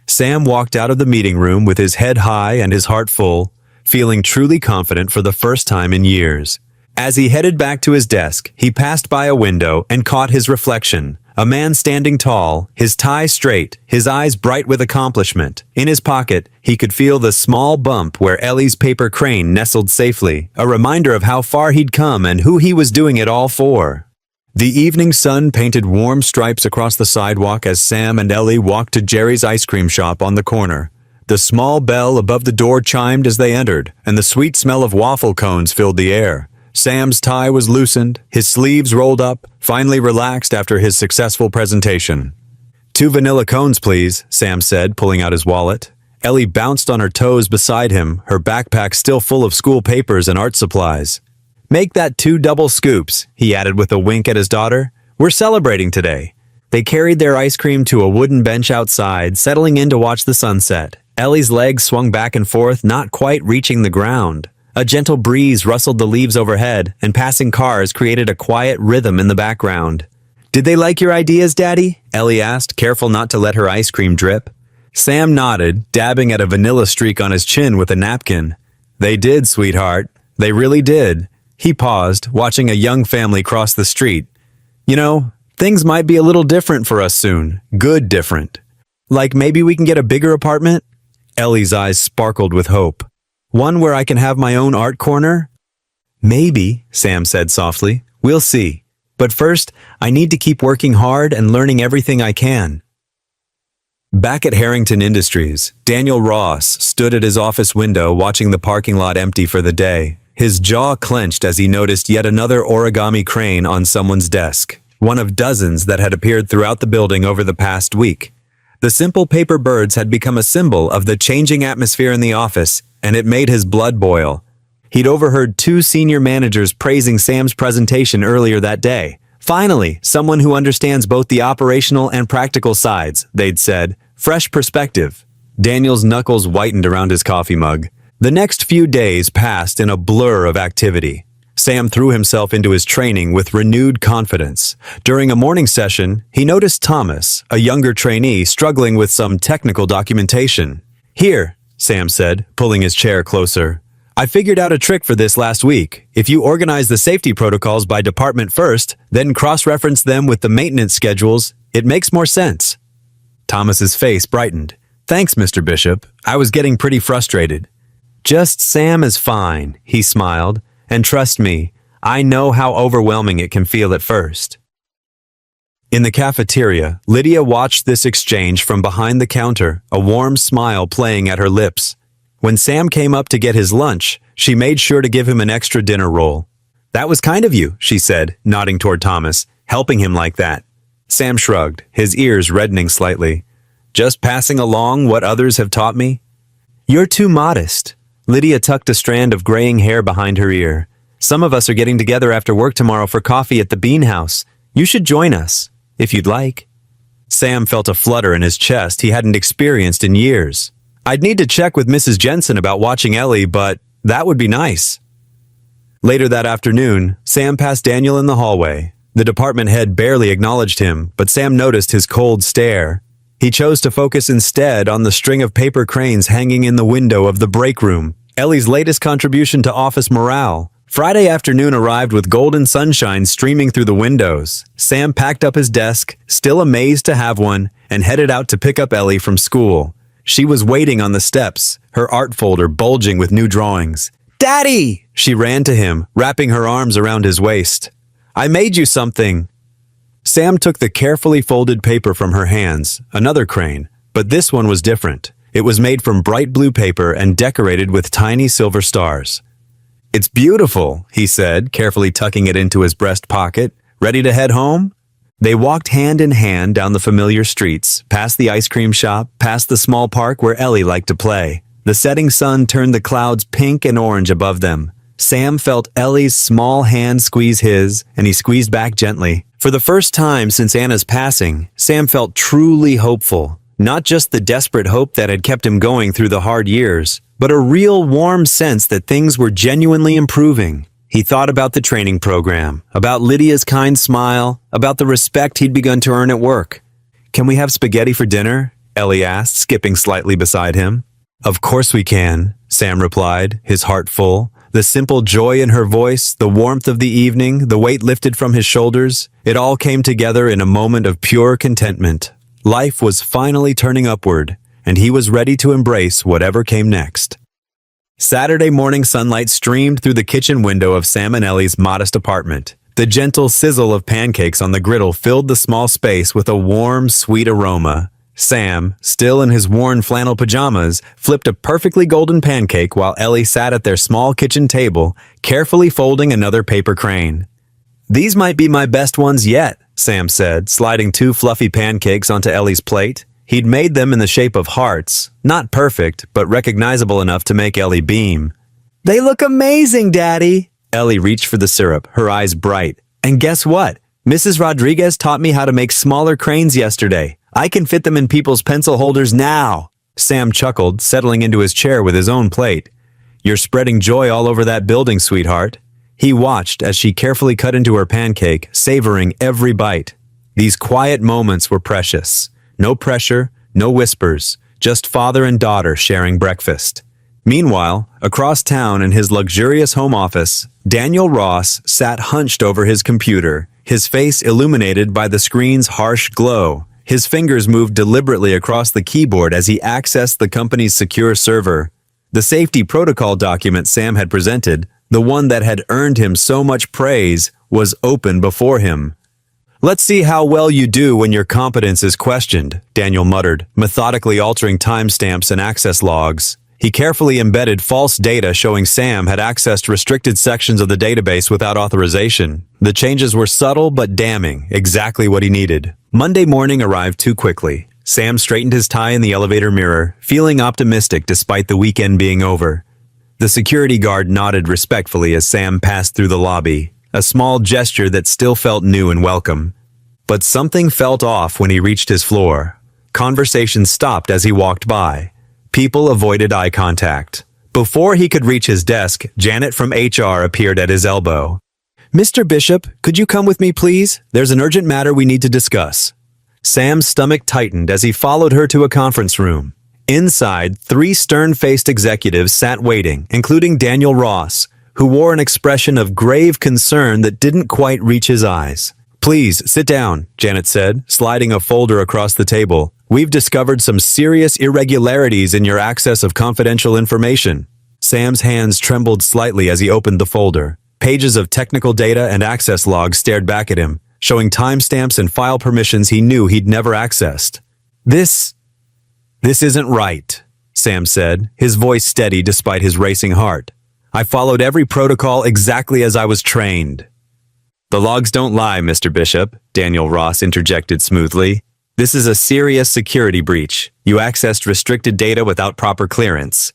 Sam walked out of the meeting room with his head high and his heart full, feeling truly confident for the first time in years. As he headed back to his desk, he passed by a window and caught his reflection. A man standing tall, his tie straight, his eyes bright with accomplishment. In his pocket, he could feel the small bump where Ellie's paper crane nestled safely, a reminder of how far he'd come and who he was doing it all for. The evening sun painted warm stripes across the sidewalk as Sam and Ellie walked to Jerry's ice cream shop on the corner. The small bell above the door chimed as they entered, and the sweet smell of waffle cones filled the air. Sam's tie was loosened, his sleeves rolled up, finally relaxed after his successful presentation. "2 vanilla cones, please," Sam said, pulling out his wallet. Ellie bounced on her toes beside him, her backpack still full of school papers and art supplies. "Make that 2 double scoops," he added with a wink at his daughter. "We're celebrating today." They carried their ice cream to a wooden bench outside, settling in to watch the sunset. Ellie's legs swung back and forth, not quite reaching the ground. A gentle breeze rustled the leaves overhead, and passing cars created a quiet rhythm in the background. "Did they like your ideas, Daddy?" Ellie asked, careful not to let her ice cream drip. Sam nodded, dabbing at a vanilla streak on his chin with a napkin. "They did, sweetheart. They really did." He paused, watching a young family cross the street. "You know, things might be a little different for us soon. Good different. Like maybe we can get a bigger apartment?" Ellie's eyes sparkled with hope. "One where I can have my own art corner?" "Maybe," Sam said softly. "We'll see. But first, I need to keep working hard and learning everything I can." Back at Harrington Industries, Daniel Ross stood at his office window watching the parking lot empty for the day. His jaw clenched as he noticed yet another origami crane on someone's desk, one of dozens that had appeared throughout the building over the past week. The simple paper birds had become a symbol of the changing atmosphere in the office, and it made his blood boil. He'd overheard 2 senior managers praising Sam's presentation earlier that day. "Finally, someone who understands both the operational and practical sides," they'd said. "Fresh perspective." Daniel's knuckles whitened around his coffee mug. The next few days passed in a blur of activity. Sam threw himself into his training with renewed confidence. During a morning session, he noticed Thomas, a younger trainee, struggling with some technical documentation. "Here," Sam said, pulling his chair closer. "I figured out a trick for this last week. If you organize the safety protocols by department first, then cross-reference them with the maintenance schedules, it makes more sense." Thomas's face brightened. "Thanks, Mr. Bishop. I was getting pretty frustrated." "Just Sam is fine," he smiled. "And trust me, I know how overwhelming it can feel at first." In the cafeteria, Lydia watched this exchange from behind the counter, a warm smile playing at her lips. When Sam came up to get his lunch, she made sure to give him an extra dinner roll. "That was kind of you," she said, nodding toward Thomas. helping him like that? Sam shrugged, his ears reddening slightly. Just passing along what others have taught me? You're too modest. Lydia tucked a strand of graying hair behind her ear. Some of us are getting together after work tomorrow for coffee at the Bean House. You should join us, if you'd like. Sam felt a flutter in his chest he hadn't experienced in years. I'd need to check with Mrs. Jensen about watching Ellie, but that would be nice. Later that afternoon, Sam passed Daniel in the hallway. The department head barely acknowledged him, but Sam noticed his cold stare. He chose to focus instead on the string of paper cranes hanging in the window of the break room, Ellie's latest contribution to office morale. Friday afternoon arrived with golden sunshine streaming through the windows. Sam packed up his desk, still amazed to have one, and headed out to pick up Ellie from school. She was waiting on the steps, her art folder bulging with new drawings. "Daddy!" She ran to him, wrapping her arms around his waist. "I made you something." Sam took the carefully folded paper from her hands, another crane, but this one was different. It was made from bright blue paper and decorated with tiny silver stars. "It's beautiful," he said, carefully tucking it into his breast pocket. "Ready to head home?" They walked hand in hand down the familiar streets, past the ice cream shop, past the small park where Ellie liked to play. The setting sun turned the clouds pink and orange above them. Sam felt Ellie's small hand squeeze his, and he squeezed back gently. For the first time since Anna's passing, Sam felt truly hopeful. Not just the desperate hope that had kept him going through the hard years, but a real warm sense that things were genuinely improving. He thought about the training program, about Lydia's kind smile, about the respect he'd begun to earn at work. "Can we have spaghetti for dinner?" Ellie asked, skipping slightly beside him. "Of course we can," Sam replied, his heart full. The simple joy in her voice, the warmth of the evening, the weight lifted from his shoulders, it all came together in a moment of pure contentment. Life was finally turning upward, and he was ready to embrace whatever came next. Saturday morning sunlight streamed through the kitchen window of Sam and Ellie's modest apartment. The gentle sizzle of pancakes on the griddle filled the small space with a warm, sweet aroma. Sam, still in his worn flannel pajamas, flipped a perfectly golden pancake while Ellie sat at their small kitchen table, carefully folding another paper crane. "These might be my best ones yet," Sam said, sliding 2 fluffy pancakes onto Ellie's plate. He'd made them in the shape of hearts, not perfect, but recognizable enough to make Ellie beam. "They look amazing, Daddy!" Ellie reached for the syrup, her eyes bright. "And guess what? Mrs. Rodriguez taught me how to make smaller cranes yesterday. I can fit them in people's pencil holders now." Sam chuckled, settling into his chair with his own plate. "You're spreading joy all over that building, sweetheart." He watched as she carefully cut into her pancake, savoring every bite. These quiet moments were precious. No pressure, no whispers, just father and daughter sharing breakfast. Meanwhile, across town in his luxurious home office, Daniel Ross sat hunched over his computer, his face illuminated by the screen's harsh glow. His fingers moved deliberately across the keyboard as he accessed the company's secure server. The safety protocol document Sam had presented, the one that had earned him so much praise, was open before him. "Let's see how well you do when your competence is questioned," Daniel muttered, methodically altering timestamps and access logs. He carefully embedded false data showing Sam had accessed restricted sections of the database without authorization. The changes were subtle but damning, exactly what he needed. Monday morning arrived too quickly. Sam straightened his tie in the elevator mirror, feeling optimistic despite the weekend being over. The security guard nodded respectfully as Sam passed through the lobby, a small gesture that still felt new and welcome. But something felt off when he reached his floor. Conversation stopped as he walked by. People avoided eye contact. Before he could reach his desk, Janet from HR appeared at his elbow. "Mr. Bishop, could you come with me, please? There's an urgent matter we need to discuss." Sam's stomach tightened as he followed her to a conference room. Inside, 3 stern-faced executives sat waiting, including Daniel Ross, who wore an expression of grave concern that didn't quite reach his eyes. "Please, sit down," Janet said, sliding a folder across the table. "We've discovered some serious irregularities in your access of confidential information." Sam's hands trembled slightly as he opened the folder. Pages of technical data and access logs stared back at him, showing timestamps and file permissions he knew he'd never accessed. This isn't right," Sam said, his voice steady despite his racing heart. "I followed every protocol exactly as I was trained." The logs don't lie, Mr. Bishop, Daniel Ross interjected smoothly. This is a serious security breach. You accessed restricted data without proper clearance.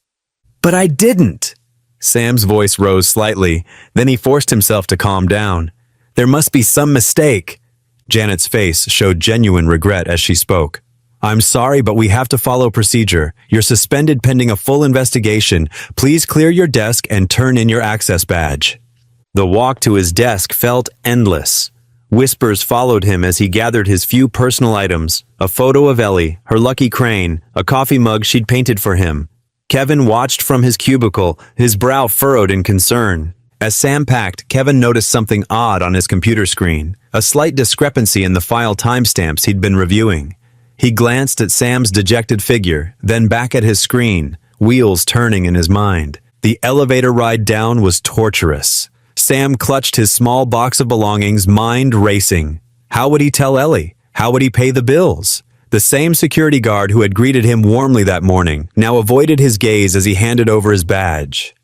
But I didn't! Sam's voice rose slightly, then he forced himself to calm down. There must be some mistake. Janet's face showed genuine regret as she spoke. I'm sorry, but we have to follow procedure. You're suspended pending a full investigation. Please clear your desk and turn in your access badge. The walk to his desk felt endless. Whispers followed him as he gathered his few personal items, a photo of Ellie, her lucky crane, a coffee mug she'd painted for him. Kevin watched from his cubicle, his brow furrowed in concern. As Sam packed, Kevin noticed something odd on his computer screen, a slight discrepancy in the file timestamps he'd been reviewing. He glanced at Sam's dejected figure, then back at his screen, wheels turning in his mind. The elevator ride down was torturous. Sam clutched his small box of belongings, mind racing. How would he tell Ellie? How would he pay the bills? The same security guard who had greeted him warmly that morning now avoided his gaze as he handed over his badge.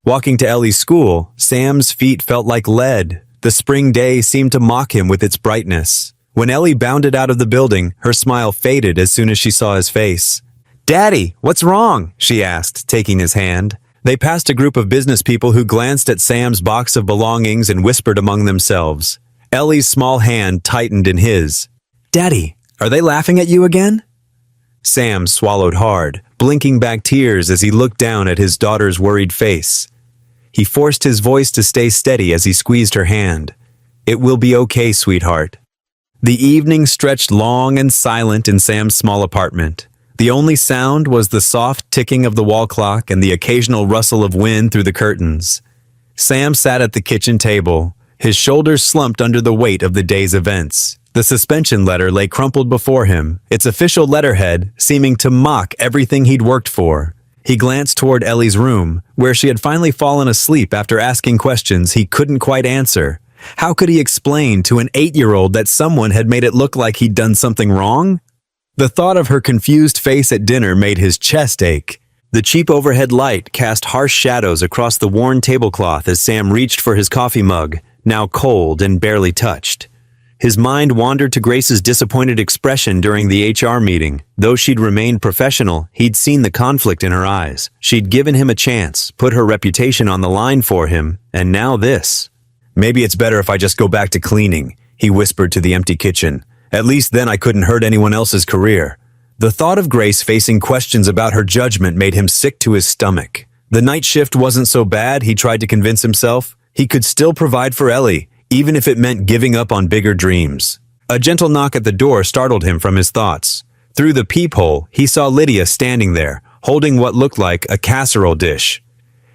Walking to Ellie's school, Sam's feet felt like lead. The spring day seemed to mock him with its brightness. When Ellie bounded out of the building, her smile faded as soon as she saw his face. "Daddy, what's wrong?" she asked, taking his hand. They passed a group of business people who glanced at Sam's box of belongings and whispered among themselves. Ellie's small hand tightened in his. "Daddy, are they laughing at you again?" Sam swallowed hard, blinking back tears as he looked down at his daughter's worried face. He forced his voice to stay steady as he squeezed her hand. "It will be okay, sweetheart." The evening stretched long and silent in Sam's small apartment. The only sound was the soft ticking of the wall clock and the occasional rustle of wind through the curtains. Sam sat at the kitchen table, his shoulders slumped under the weight of the day's events. The suspension letter lay crumpled before him, its official letterhead seeming to mock everything he'd worked for. He glanced toward Ellie's room, where she had finally fallen asleep after asking questions he couldn't quite answer. How could he explain to an 8-year-old that someone had made it look like he'd done something wrong? The thought of her confused face at dinner made his chest ache. The cheap overhead light cast harsh shadows across the worn tablecloth as Sam reached for his coffee mug, now cold and barely touched. His mind wandered to Grace's disappointed expression during the HR meeting. Though she'd remained professional, he'd seen the conflict in her eyes. She'd given him a chance, put her reputation on the line for him, and now this. "Maybe it's better if I just go back to cleaning," he whispered to the empty kitchen. "At least then I couldn't hurt anyone else's career." The thought of Grace facing questions about her judgment made him sick to his stomach. The night shift wasn't so bad, he tried to convince himself. He could still provide for Ellie, even if it meant giving up on bigger dreams. A gentle knock at the door startled him from his thoughts. Through the peephole, he saw Lydia standing there, holding what looked like a casserole dish.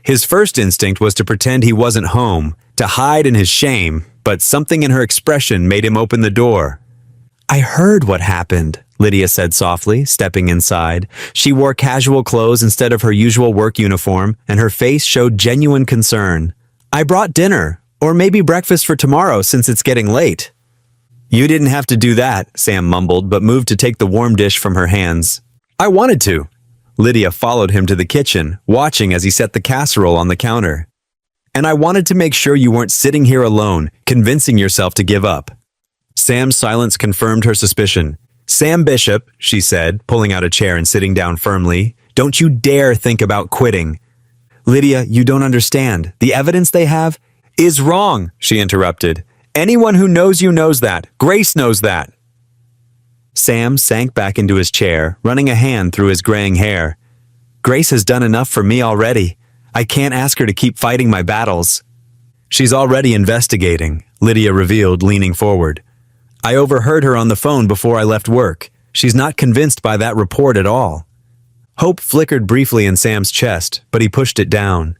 His first instinct was to pretend he wasn't home, to hide in his shame, but something in her expression made him open the door. "I heard what happened," Lydia said softly, stepping inside. She wore casual clothes instead of her usual work uniform, and her face showed genuine concern. "I brought dinner, or maybe breakfast for tomorrow since it's getting late." "You didn't have to do that," Sam mumbled, but moved to take the warm dish from her hands. "I wanted to." Lydia followed him to the kitchen, watching as he set the casserole on the counter. "And I wanted to make sure you weren't sitting here alone, convincing yourself to give up." Sam's silence confirmed her suspicion. "Sam Bishop," she said, pulling out a chair and sitting down firmly, "don't you dare think about quitting." "Lydia, you don't understand. The evidence they have is wrong," she interrupted. "Anyone who knows you knows that. Grace knows that." Sam sank back into his chair, running a hand through his graying hair. "Grace has done enough for me already. I can't ask her to keep fighting my battles." "She's already investigating," Lydia revealed, leaning forward. "I overheard her on the phone before I left work. She's not convinced by that report at all." Hope flickered briefly in Sam's chest, but he pushed it down.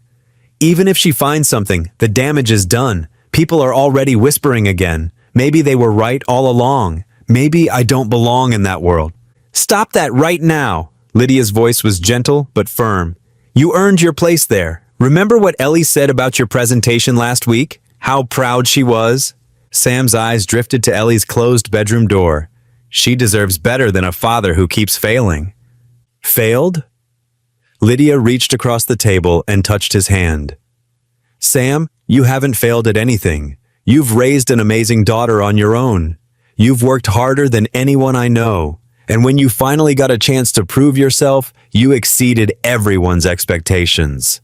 "Even if she finds something, the damage is done. People are already whispering again. Maybe they were right all along. Maybe I don't belong in that world." "Stop that right now!" Lydia's voice was gentle but firm. "You earned your place there. Remember what Ellie said about your presentation last week? How proud she was?" Sam's eyes drifted to Ellie's closed bedroom door. She deserves better than a father who keeps failing. "Failed?" Lydia reached across the table and touched his hand. "Sam, you haven't failed at anything. You've raised an amazing daughter on your own. You've worked harder than anyone I know. And when you finally got a chance to prove yourself, you exceeded everyone's expectations."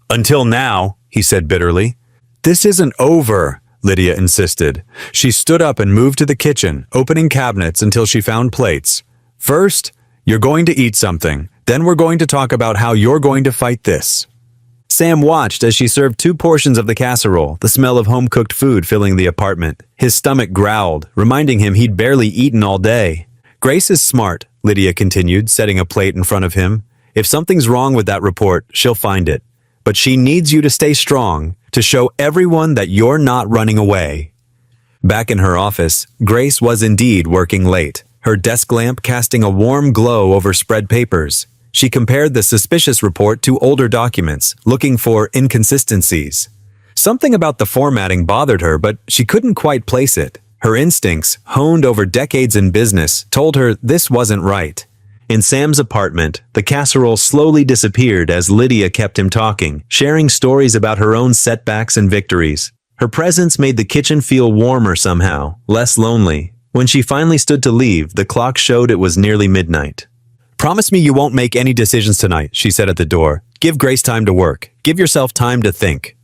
"Until now," he said bitterly. "This isn't over," Lydia insisted. She stood up and moved to the kitchen, opening cabinets until she found plates. "First, you're going to eat something. Then we're going to talk about how you're going to fight this." Sam watched as she served 2 portions of the casserole, the smell of home-cooked food filling the apartment. His stomach growled, reminding him he'd barely eaten all day. "Grace is smart," Lydia continued, setting a plate in front of him. "If something's wrong with that report, she'll find it. But she needs you to stay strong, to show everyone that you're not running away." Back in her office, Grace was indeed working late, her desk lamp casting a warm glow over spread papers. She compared the suspicious report to older documents, looking for inconsistencies. Something about the formatting bothered her, but she couldn't quite place it. Her instincts, honed over decades in business, told her this wasn't right. In Sam's apartment, the casserole slowly disappeared as Lydia kept him talking, sharing stories about her own setbacks and victories. Her presence made the kitchen feel warmer somehow, less lonely. When she finally stood to leave, the clock showed it was nearly midnight. "Promise me you won't make any decisions tonight," she said at the door. "Give Grace time to work. Give yourself time to think."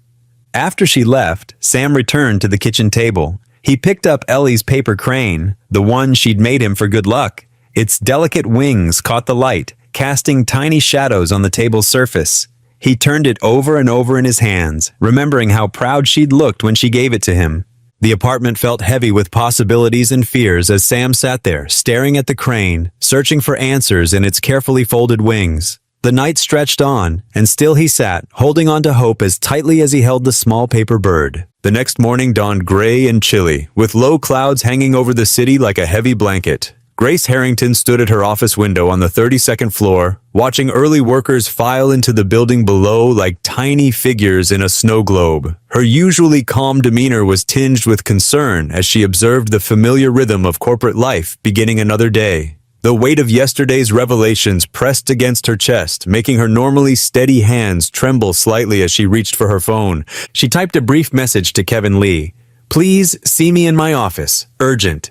After she left, Sam returned to the kitchen table. He picked up Ellie's paper crane, the one she'd made him for good luck. Its delicate wings caught the light, casting tiny shadows on the table's surface. He turned it over and over in his hands, remembering how proud she'd looked when she gave it to him. The apartment felt heavy with possibilities and fears as Sam sat there, staring at the crane, searching for answers in its carefully folded wings. The night stretched on, and still he sat, holding on to hope as tightly as he held the small paper bird. The next morning dawned gray and chilly, with low clouds hanging over the city like a heavy blanket. Grace Harrington stood at her office window on the 32nd floor, watching early workers file into the building below like tiny figures in a snow globe. Her usually calm demeanor was tinged with concern as she observed the familiar rhythm of corporate life beginning another day. The weight of yesterday's revelations pressed against her chest, making her normally steady hands tremble slightly as she reached for her phone. She typed a brief message to Kevin Lee. "Please see me in my office. Urgent."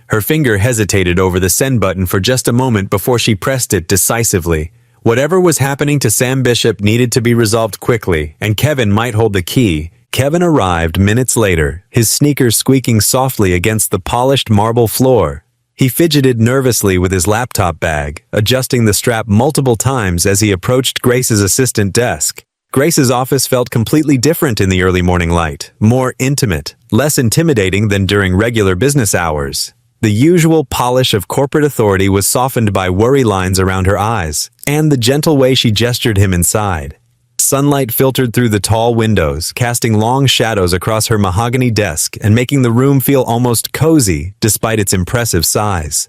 Her finger hesitated over the send button for just a moment before she pressed it decisively. Whatever was happening to Sam Bishop needed to be resolved quickly, and Kevin might hold the key. Kevin arrived minutes later, his sneakers squeaking softly against the polished marble floor. He fidgeted nervously with his laptop bag, adjusting the strap multiple times as he approached Grace's assistant desk. Grace's office felt completely different in the early morning light, more intimate, less intimidating than during regular business hours. The usual polish of corporate authority was softened by worry lines around her eyes, and the gentle way she gestured him inside. Sunlight filtered through the tall windows, casting long shadows across her mahogany desk and making the room feel almost cozy despite its impressive size.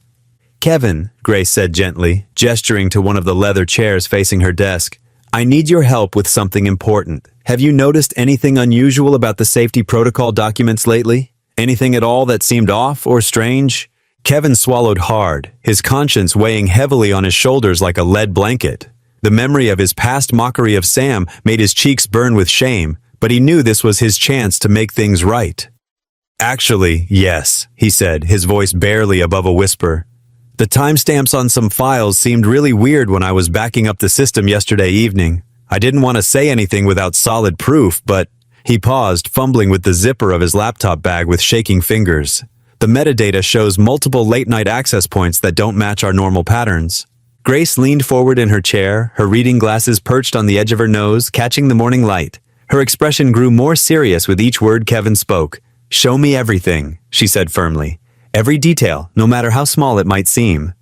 "Kevin," Grace said gently, gesturing to one of the leather chairs facing her desk, "I need your help with something important. Have you noticed anything unusual about the safety protocol documents lately? Anything at all that seemed off or strange?" Kevin swallowed hard, his conscience weighing heavily on his shoulders like a lead blanket. The memory of his past mockery of Sam made his cheeks burn with shame, but he knew this was his chance to make things right. "Actually, yes," he said, his voice barely above a whisper. "The timestamps on some files seemed really weird when I was backing up the system yesterday evening. I didn't want to say anything without solid proof, but..." He paused, fumbling with the zipper of his laptop bag with shaking fingers. "The metadata shows multiple late-night access points that don't match our normal patterns." Grace leaned forward in her chair, her reading glasses perched on the edge of her nose, catching the morning light. Her expression grew more serious with each word Kevin spoke. "Show me everything," she said firmly. "Every detail, no matter how small it might seem."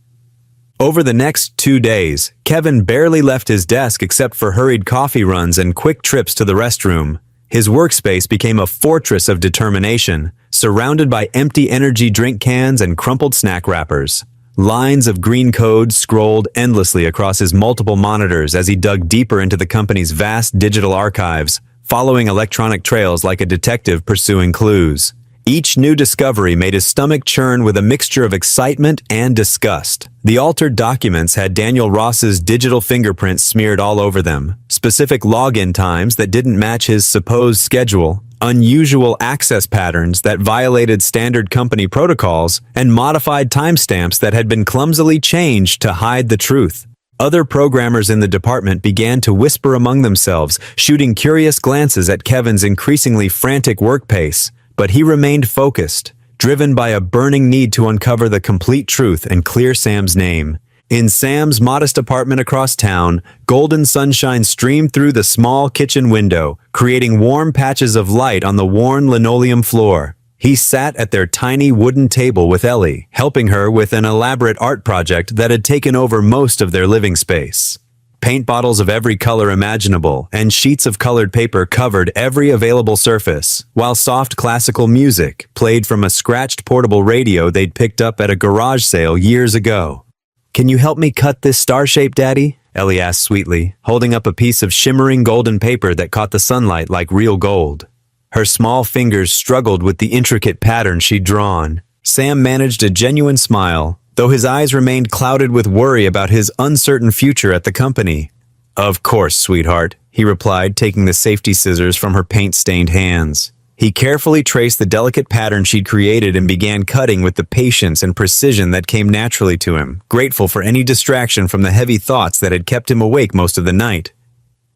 Over the next 2 days, Kevin barely left his desk except for hurried coffee runs and quick trips to the restroom. His workspace became a fortress of determination, surrounded by empty energy drink cans and crumpled snack wrappers. Lines of green code scrolled endlessly across his multiple monitors as he dug deeper into the company's vast digital archives, following electronic trails like a detective pursuing clues. Each new discovery made his stomach churn with a mixture of excitement and disgust. The altered documents had Daniel Ross's digital fingerprints smeared all over them, specific login times that didn't match his supposed schedule, unusual access patterns that violated standard company protocols, and modified timestamps that had been clumsily changed to hide the truth. Other programmers in the department began to whisper among themselves, shooting curious glances at Kevin's increasingly frantic work pace, but he remained focused, driven by a burning need to uncover the complete truth and clear Sam's name. In Sam's modest apartment across town, golden sunshine streamed through the small kitchen window, creating warm patches of light on the worn linoleum floor. He sat at their tiny wooden table with Ellie, helping her with an elaborate art project that had taken over most of their living space. Paint bottles of every color imaginable and sheets of colored paper covered every available surface, while soft classical music played from a scratched portable radio they'd picked up at a garage sale years ago. "Can you help me cut this star shape, Daddy?" Ellie asked sweetly, holding up a piece of shimmering golden paper that caught the sunlight like real gold. Her small fingers struggled with the intricate pattern she'd drawn. Sam managed a genuine smile, though his eyes remained clouded with worry about his uncertain future at the company. "Of course, sweetheart," he replied, taking the safety scissors from her paint-stained hands. He carefully traced the delicate pattern she'd created and began cutting with the patience and precision that came naturally to him, grateful for any distraction from the heavy thoughts that had kept him awake most of the night.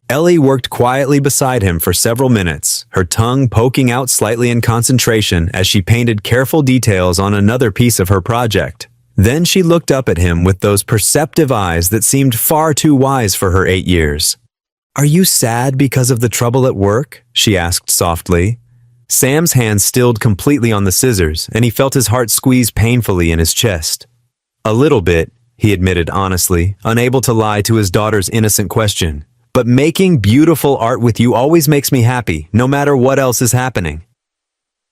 Ellie worked quietly beside him for several minutes, her tongue poking out slightly in concentration as she painted careful details on another piece of her project. Then she looked up at him with those perceptive eyes that seemed far too wise for her 8 years. "Are you sad because of the trouble at work?" she asked softly. Sam's hand stilled completely on the scissors, and he felt his heart squeeze painfully in his chest. "A little bit," he admitted honestly, unable to lie to his daughter's innocent question. "But making beautiful art with you always makes me happy, no matter what else is happening."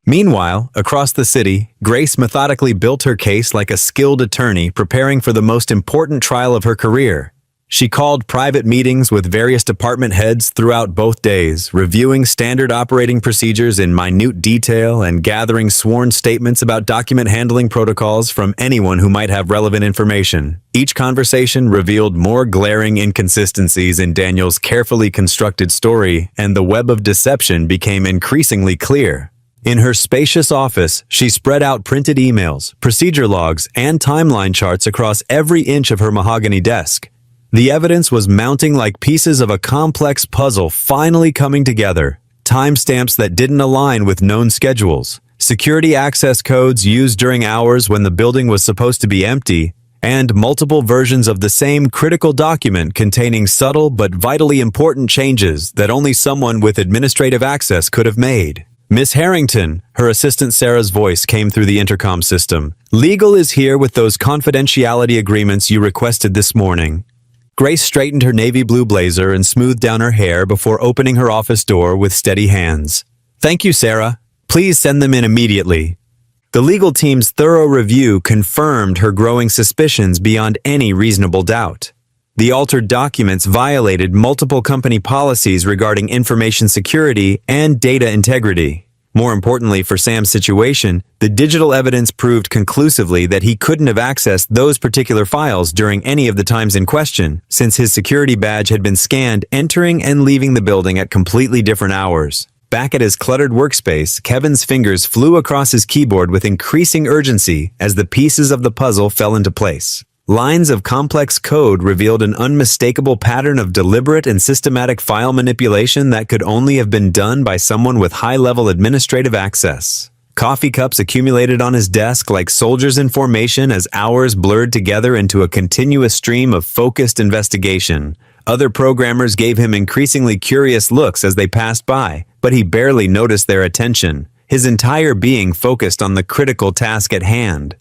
Meanwhile, across the city, Grace methodically built her case like a skilled attorney preparing for the most important trial of her career. She called private meetings with various department heads throughout both days, reviewing standard operating procedures in minute detail and gathering sworn statements about document handling protocols from anyone who might have relevant information. Each conversation revealed more glaring inconsistencies in Daniel's carefully constructed story, and the web of deception became increasingly clear. In her spacious office, she spread out printed emails, procedure logs, and timeline charts across every inch of her mahogany desk. The evidence was mounting like pieces of a complex puzzle finally coming together. Timestamps that didn't align with known schedules, security access codes used during hours when the building was supposed to be empty, and multiple versions of the same critical document containing subtle but vitally important changes that only someone with administrative access could have made. "Miss Harrington," her assistant Sarah's voice came through the intercom system. "Legal is here with those confidentiality agreements you requested this morning." Grace straightened her navy blue blazer and smoothed down her hair before opening her office door with steady hands. "Thank you, Sarah. Please send them in immediately." The legal team's thorough review confirmed her growing suspicions beyond any reasonable doubt. The altered documents violated multiple company policies regarding information security and data integrity. More importantly for Sam's situation, the digital evidence proved conclusively that he couldn't have accessed those particular files during any of the times in question, since his security badge had been scanned entering and leaving the building at completely different hours. Back at his cluttered workspace, Kevin's fingers flew across his keyboard with increasing urgency as the pieces of the puzzle fell into place. Lines of complex code revealed an unmistakable pattern of deliberate and systematic file manipulation that could only have been done by someone with high-level administrative access. Coffee cups accumulated on his desk like soldiers in formation as hours blurred together into a continuous stream of focused investigation. Other programmers gave him increasingly curious looks as they passed by, but he barely noticed their attention, his entire being focused on the critical task at hand.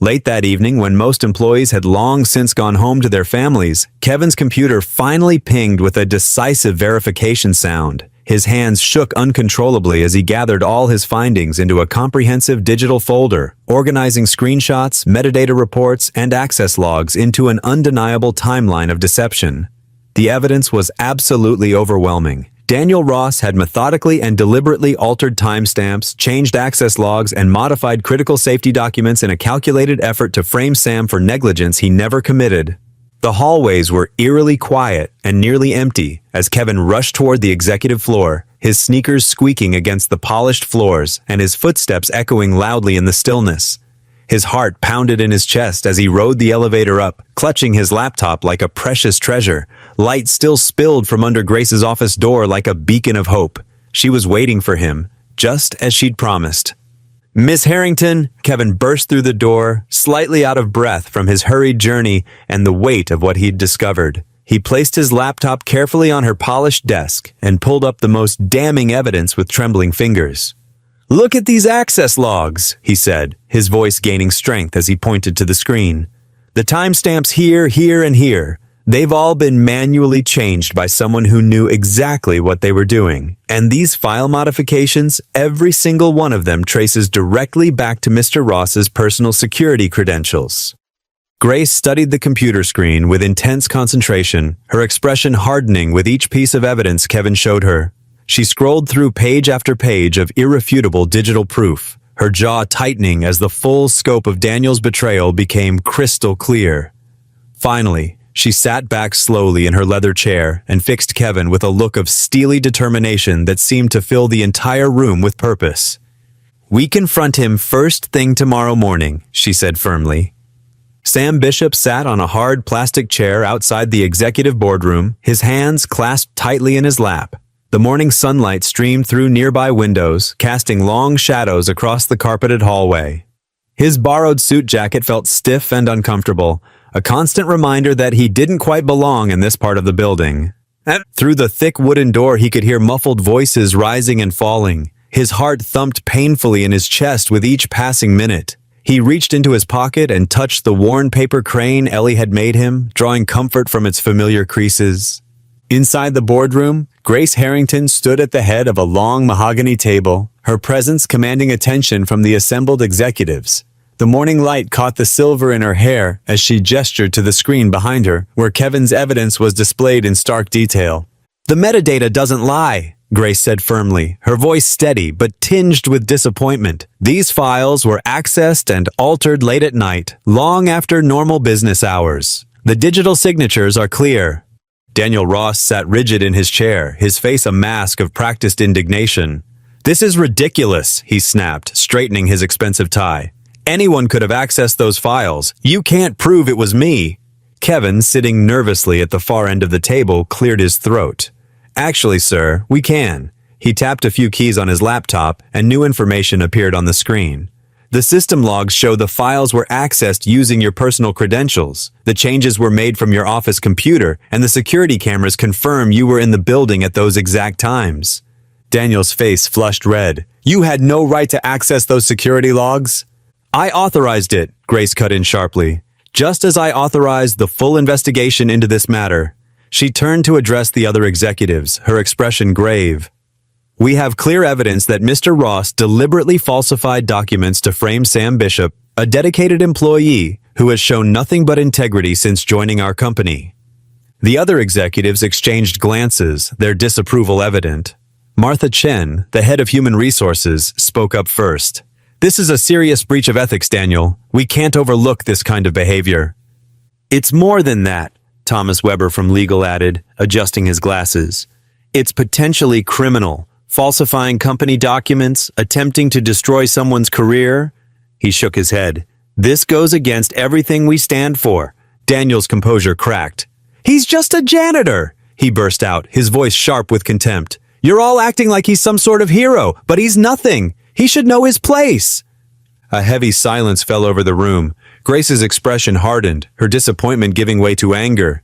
Late that evening, when most employees had long since gone home to their families, Kevin's computer finally pinged with a decisive verification sound. His hands shook uncontrollably as he gathered all his findings into a comprehensive digital folder, organizing screenshots, metadata reports, and access logs into an undeniable timeline of deception. The evidence was absolutely overwhelming. Daniel Ross had methodically and deliberately altered timestamps, changed access logs, and modified critical safety documents in a calculated effort to frame Sam for negligence he never committed. The hallways were eerily quiet and nearly empty as Kevin rushed toward the executive floor, his sneakers squeaking against the polished floors and his footsteps echoing loudly in the stillness. His heart pounded in his chest as he rode the elevator up, clutching his laptop like a precious treasure. Light still spilled from under Grace's office door like a beacon of hope. She was waiting for him, just as she'd promised. "Miss Harrington," Kevin burst through the door, slightly out of breath from his hurried journey and the weight of what he'd discovered. He placed his laptop carefully on her polished desk and pulled up the most damning evidence with trembling fingers. "Look at these access logs," he said, his voice gaining strength as he pointed to the screen. "The timestamps here, here, and here. They've all been manually changed by someone who knew exactly what they were doing. And these file modifications, every single one of them traces directly back to Mr. Ross's personal security credentials." Grace studied the computer screen with intense concentration, her expression hardening with each piece of evidence Kevin showed her. She scrolled through page after page of irrefutable digital proof, her jaw tightening as the full scope of Daniel's betrayal became crystal clear. Finally, she sat back slowly in her leather chair and fixed Kevin with a look of steely determination that seemed to fill the entire room with purpose. "We confront him first thing tomorrow morning," she said firmly. Sam Bishop sat on a hard plastic chair outside the executive boardroom, his hands clasped tightly in his lap. The morning sunlight streamed through nearby windows, casting long shadows across the carpeted hallway. His borrowed suit jacket felt stiff and uncomfortable, a constant reminder that he didn't quite belong in this part of the building. Through the thick wooden door he could hear muffled voices rising and falling. His heart thumped painfully in his chest with each passing minute. He reached into his pocket and touched the worn paper crane Ellie had made him, drawing comfort from its familiar creases. Inside the boardroom, Grace Harrington stood at the head of a long mahogany table, her presence commanding attention from the assembled executives. The morning light caught the silver in her hair as she gestured to the screen behind her, where Kevin's evidence was displayed in stark detail. "The metadata doesn't lie," Grace said firmly, her voice steady but tinged with disappointment. "These files were accessed and altered late at night, long after normal business hours. The digital signatures are clear." Daniel Ross sat rigid in his chair, his face a mask of practiced indignation. "This is ridiculous," he snapped, straightening his expensive tie. "Anyone could have accessed those files. You can't prove it was me." Kevin, sitting nervously at the far end of the table, cleared his throat. "Actually, sir, we can." He tapped a few keys on his laptop, and new information appeared on the screen. "The system logs show the files were accessed using your personal credentials. The changes were made from your office computer, and the security cameras confirm you were in the building at those exact times." Daniel's face flushed red. "You had no right to access those security logs?" "I authorized it," Grace cut in sharply, "just as I authorized the full investigation into this matter." She turned to address the other executives, her expression grave. "We have clear evidence that Mr. Ross deliberately falsified documents to frame Sam Bishop, a dedicated employee who has shown nothing but integrity since joining our company." The other executives exchanged glances, their disapproval evident. Martha Chen, the head of human resources, spoke up first. "This is a serious breach of ethics, Daniel. We can't overlook this kind of behavior." "It's more than that," Thomas Weber from legal added, adjusting his glasses. "It's potentially criminal. Falsifying company documents, attempting to destroy someone's career." He shook his head. "This goes against everything we stand for." Daniel's composure cracked. "He's just a janitor," he burst out, his voice sharp with contempt. "You're all acting like he's some sort of hero, but he's nothing. He should know his place." A heavy silence fell over the room. Grace's expression hardened, her disappointment giving way to anger.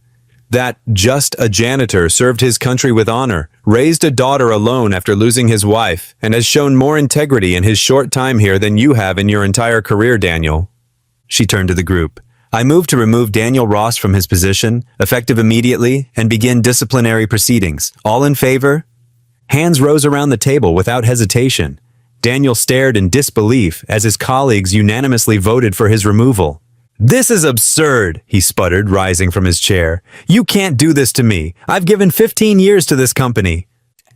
That just a janitor served his country with honor, raised a daughter alone after losing his wife, and has shown more integrity in his short time here than you have in your entire career, Daniel. She turned to the group. "I move to remove Daniel Ross from his position, effective immediately, and begin disciplinary proceedings. All in favor?" Hands rose around the table without hesitation. Daniel stared in disbelief as his colleagues unanimously voted for his removal. "This is absurd," he sputtered, rising from his chair. "You can't do this to me. I've given 15 years to this company."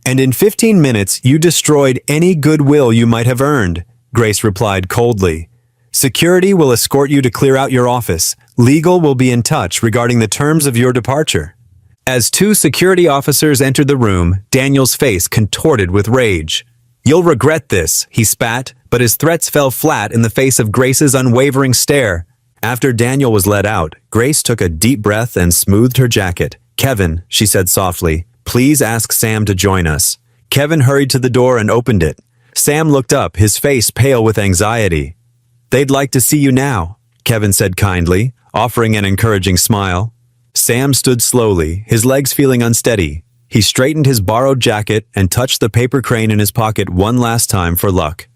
"And in 15 minutes, you destroyed any goodwill you might have earned," Grace replied coldly. "Security will escort you to clear out your office. Legal will be in touch regarding the terms of your departure." As two security officers entered the room, Daniel's face contorted with rage. "You'll regret this," he spat, but his threats fell flat in the face of Grace's unwavering stare. After Daniel was let out, Grace took a deep breath and smoothed her jacket. "Kevin," she said softly, "please ask Sam to join us." Kevin hurried to the door and opened it. Sam looked up, his face pale with anxiety. "They'd like to see you now," Kevin said kindly, offering an encouraging smile. Sam stood slowly, his legs feeling unsteady. He straightened his borrowed jacket and touched the paper crane in his pocket one last time for luck.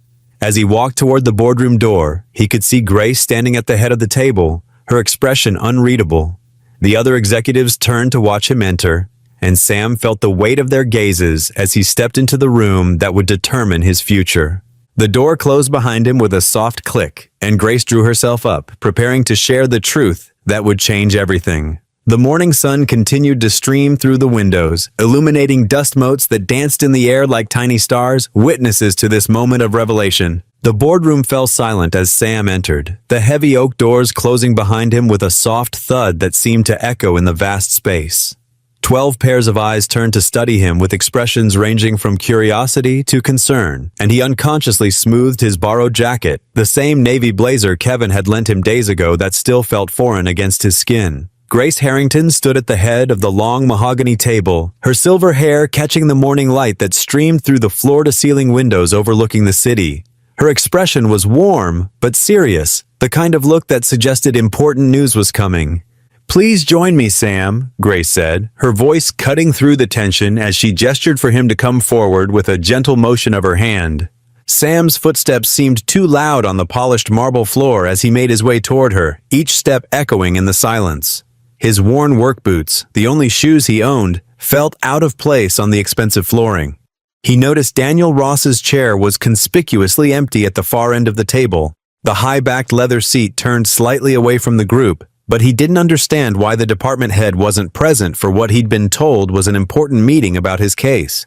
As he walked toward the boardroom door, he could see Grace standing at the head of the table, her expression unreadable. The other executives turned to watch him enter, and Sam felt the weight of their gazes as he stepped into the room that would determine his future. The door closed behind him with a soft click, and Grace drew herself up, preparing to share the truth that would change everything. The morning sun continued to stream through the windows, illuminating dust motes that danced in the air like tiny stars, witnesses to this moment of revelation. The boardroom fell silent as Sam entered, the heavy oak doors closing behind him with a soft thud that seemed to echo in the vast space. 12 pairs of eyes turned to study him with expressions ranging from curiosity to concern, and he unconsciously smoothed his borrowed jacket, the same navy blazer Kevin had lent him days ago that still felt foreign against his skin. Grace Harrington stood at the head of the long mahogany table, her silver hair catching the morning light that streamed through the floor-to-ceiling windows overlooking the city. Her expression was warm, but serious, the kind of look that suggested important news was coming. "Please join me, Sam," Grace said, her voice cutting through the tension as she gestured for him to come forward with a gentle motion of her hand. Sam's footsteps seemed too loud on the polished marble floor as he made his way toward her, each step echoing in the silence. His worn work boots, the only shoes he owned, felt out of place on the expensive flooring. He noticed Daniel Ross's chair was conspicuously empty at the far end of the table. The high-backed leather seat turned slightly away from the group, but he didn't understand why the department head wasn't present for what he'd been told was an important meeting about his case.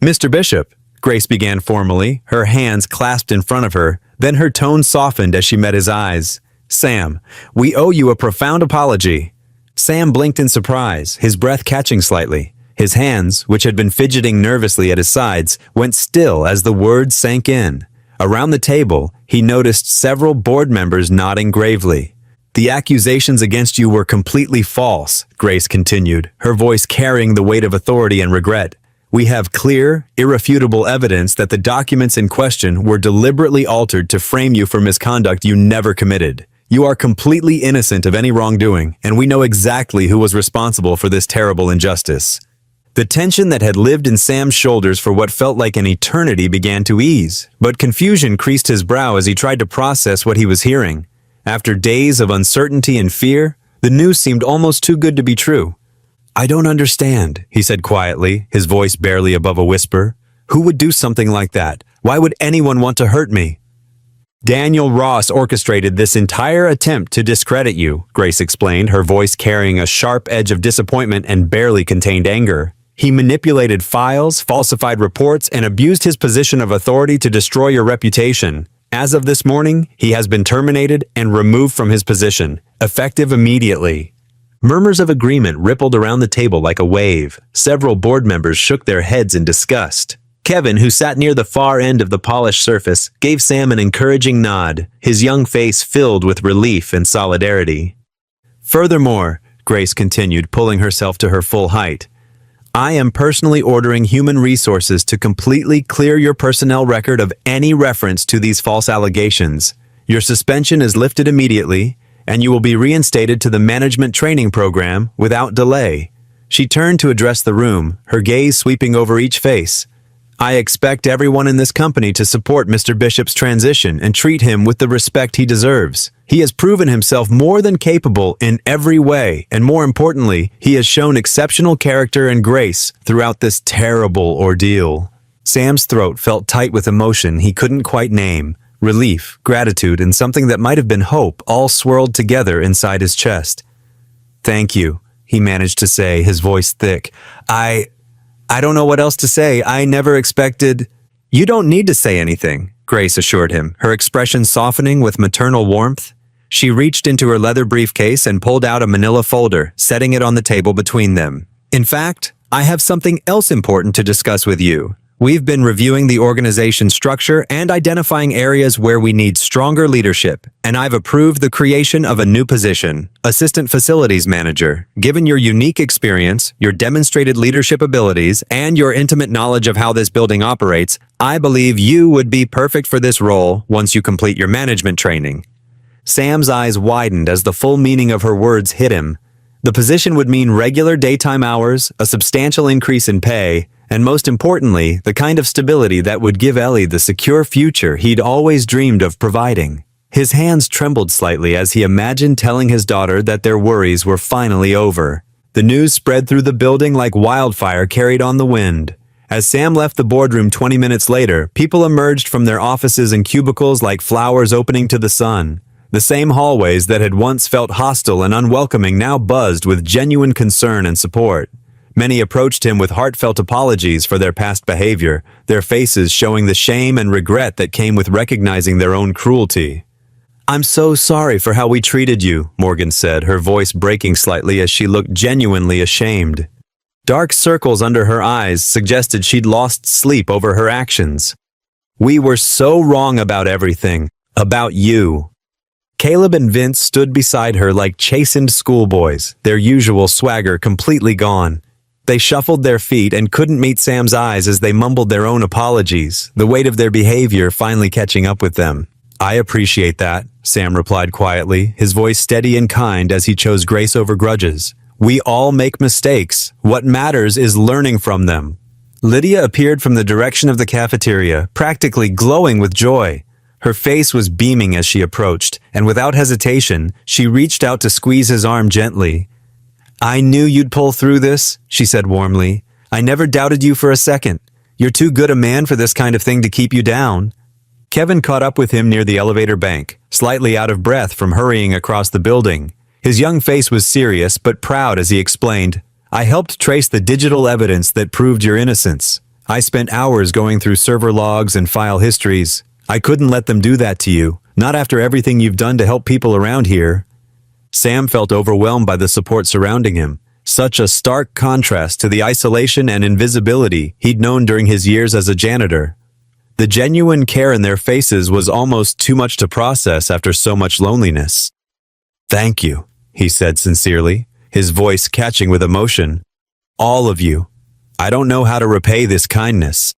"Mr. Bishop," Grace began formally, her hands clasped in front of her, then her tone softened as she met his eyes. "Sam, we owe you a profound apology." Sam blinked in surprise, his breath catching slightly. His hands, which had been fidgeting nervously at his sides, went still as the words sank in. Around the table, he noticed several board members nodding gravely. "The accusations against you were completely false," Grace continued, her voice carrying the weight of authority and regret. "We have clear, irrefutable evidence that the documents in question were deliberately altered to frame you for misconduct you never committed. You are completely innocent of any wrongdoing, and we know exactly who was responsible for this terrible injustice." The tension that had lived in Sam's shoulders for what felt like an eternity began to ease, but confusion creased his brow as he tried to process what he was hearing. After days of uncertainty and fear, the news seemed almost too good to be true. "I don't understand," he said quietly, his voice barely above a whisper. "Who would do something like that? Why would anyone want to hurt me?" "Daniel Ross orchestrated this entire attempt to discredit you," Grace explained, her voice carrying a sharp edge of disappointment and barely contained anger. "He manipulated files, falsified reports, and abused his position of authority to destroy your reputation. As of this morning, he has been terminated and removed from his position, effective immediately." Murmurs of agreement rippled around the table like a wave. Several board members shook their heads in disgust. Kevin, who sat near the far end of the polished surface, gave Sam an encouraging nod, his young face filled with relief and solidarity. "Furthermore," Grace continued, pulling herself to her full height, "I am personally ordering human resources to completely clear your personnel record of any reference to these false allegations. Your suspension is lifted immediately, and you will be reinstated to the management training program without delay." She turned to address the room, her gaze sweeping over each face. "I expect everyone in this company to support Mr. Bishop's transition and treat him with the respect he deserves. He has proven himself more than capable in every way, and more importantly, he has shown exceptional character and grace throughout this terrible ordeal." Sam's throat felt tight with emotion he couldn't quite name. Relief, gratitude, and something that might have been hope all swirled together inside his chest. "Thank you," he managed to say, his voice thick. I don't know what else to say. I never expected—" "You don't need to say anything," Grace assured him, her expression softening with maternal warmth. She reached into her leather briefcase and pulled out a manila folder, setting it on the table between them. In fact, I have something else important to discuss with you. We've been reviewing the organization structure and identifying areas where we need stronger leadership, and I've approved the creation of a new position, Assistant Facilities Manager. Given your unique experience, your demonstrated leadership abilities, and your intimate knowledge of how this building operates, I believe you would be perfect for this role once you complete your management training. Sam's eyes widened as the full meaning of her words hit him. The position would mean regular daytime hours, a substantial increase in pay, and most importantly, the kind of stability that would give Ellie the secure future he'd always dreamed of providing. His hands trembled slightly as he imagined telling his daughter that their worries were finally over. The news spread through the building like wildfire carried on the wind. As Sam left the boardroom 20 minutes later, people emerged from their offices and cubicles like flowers opening to the sun. The same hallways that had once felt hostile and unwelcoming now buzzed with genuine concern and support. Many approached him with heartfelt apologies for their past behavior, their faces showing the shame and regret that came with recognizing their own cruelty. "I'm so sorry for how we treated you," Morgan said, her voice breaking slightly as she looked genuinely ashamed. Dark circles under her eyes suggested she'd lost sleep over her actions. "We were so wrong about everything. About you." Caleb and Vince stood beside her like chastened schoolboys, their usual swagger completely gone. They shuffled their feet and couldn't meet Sam's eyes as they mumbled their own apologies, the weight of their behavior finally catching up with them. "I appreciate that," Sam replied quietly, his voice steady and kind as he chose grace over grudges. "We all make mistakes. What matters is learning from them." Lydia appeared from the direction of the cafeteria, practically glowing with joy. Her face was beaming as she approached, and without hesitation, she reached out to squeeze his arm gently. "I knew you'd pull through this," she said warmly. "I never doubted you for a second. You're too good a man for this kind of thing to keep you down." Kevin caught up with him near the elevator bank, slightly out of breath from hurrying across the building. His young face was serious but proud as he explained, "I helped trace the digital evidence that proved your innocence. I spent hours going through server logs and file histories. I couldn't let them do that to you, not after everything you've done to help people around here." Sam felt overwhelmed by the support surrounding him, such a stark contrast to the isolation and invisibility he'd known during his years as a janitor. The genuine care in their faces was almost too much to process after so much loneliness. "Thank you," he said sincerely, his voice catching with emotion. "All of you. I don't know how to repay this kindness."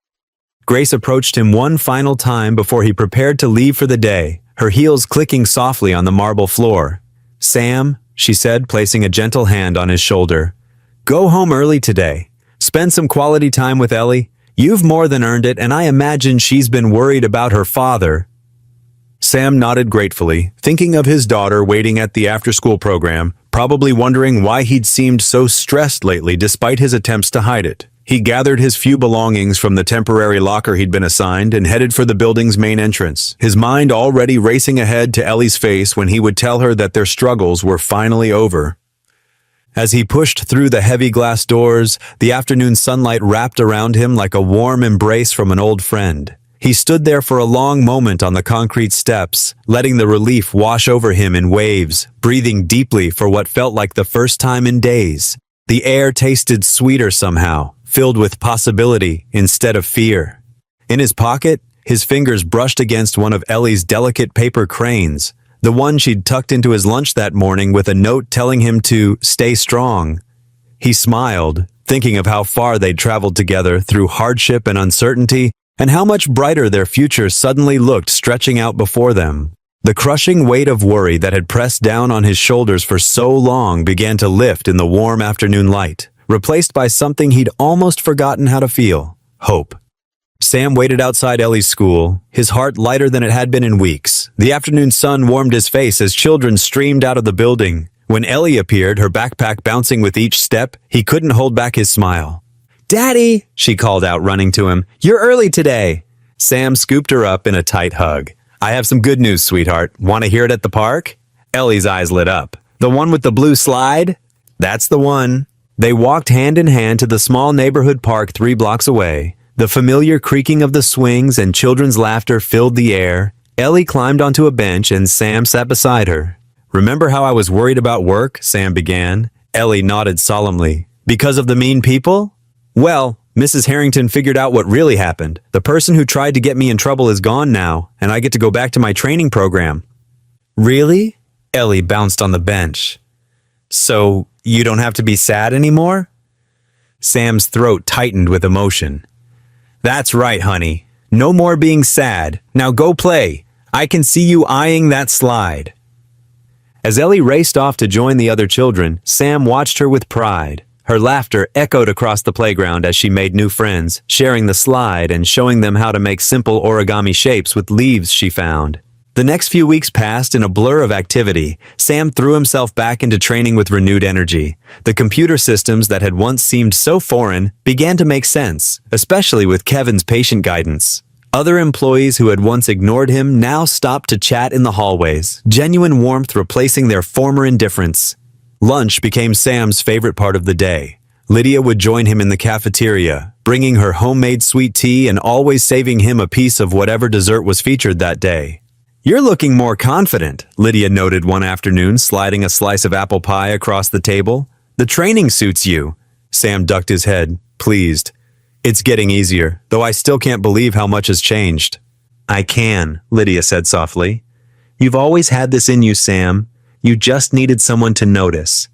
Grace approached him one final time before he prepared to leave for the day, her heels clicking softly on the marble floor. "Sam," she said, placing a gentle hand on his shoulder, "go home early today. Spend some quality time with Ellie. You've more than earned it, and I imagine she's been worried about her father." Sam nodded gratefully, thinking of his daughter waiting at the after-school program, probably wondering why he'd seemed so stressed lately despite his attempts to hide it. He gathered his few belongings from the temporary locker he'd been assigned and headed for the building's main entrance, his mind already racing ahead to Ellie's face when he would tell her that their struggles were finally over. As he pushed through the heavy glass doors, the afternoon sunlight wrapped around him like a warm embrace from an old friend. He stood there for a long moment on the concrete steps, letting the relief wash over him in waves, breathing deeply for what felt like the first time in days. The air tasted sweeter somehow, filled with possibility instead of fear. In his pocket, his fingers brushed against one of Ellie's delicate paper cranes, the one she'd tucked into his lunch that morning with a note telling him to stay strong. He smiled, thinking of how far they'd traveled together through hardship and uncertainty, and how much brighter their future suddenly looked stretching out before them. The crushing weight of worry that had pressed down on his shoulders for so long began to lift in the warm afternoon light, replaced by something he'd almost forgotten how to feel: hope. Sam waited outside Ellie's school, his heart lighter than it had been in weeks. The afternoon sun warmed his face as children streamed out of the building. When Ellie appeared, her backpack bouncing with each step, he couldn't hold back his smile. "Daddy," she called out, running to him, "you're early today." Sam scooped her up in a tight hug. "I have some good news, sweetheart. Want to hear it at the park?" Ellie's eyes lit up. "The one with the blue slide?" "That's the one." They walked hand in hand to the small neighborhood park 3 blocks away. The familiar creaking of the swings and children's laughter filled the air. Ellie climbed onto a bench and Sam sat beside her, Remember how I was worried about work? Sam began. Ellie nodded solemnly. Because of the mean people? Well, Mrs. Harrington figured out what really happened. The person who tried to get me in trouble is gone now, and I get to go back to my training program. Really? Ellie bounced on the bench. So, you don't have to be sad anymore? Sam's throat tightened with emotion. That's right, honey. No more being sad. Now go play. I can see you eyeing that slide. As Ellie raced off to join the other children, Sam watched her with pride. Her laughter echoed across the playground as she made new friends, sharing the slide and showing them how to make simple origami shapes with leaves she found. The next few weeks passed in a blur of activity. Sam threw himself back into training with renewed energy. The computer systems that had once seemed so foreign began to make sense, especially with Kevin's patient guidance. Other employees who had once ignored him now stopped to chat in the hallways, genuine warmth replacing their former indifference. Lunch became Sam's favorite part of the day. Lydia would join him in the cafeteria, bringing her homemade sweet tea and always saving him a piece of whatever dessert was featured that day. You're looking more confident, Lydia noted one afternoon, sliding a slice of apple pie across the table. The training suits you. Sam ducked his head, pleased. It's getting easier, though I still can't believe how much has changed. I can, Lydia said softly. You've always had this in you, Sam. You just needed someone to notice.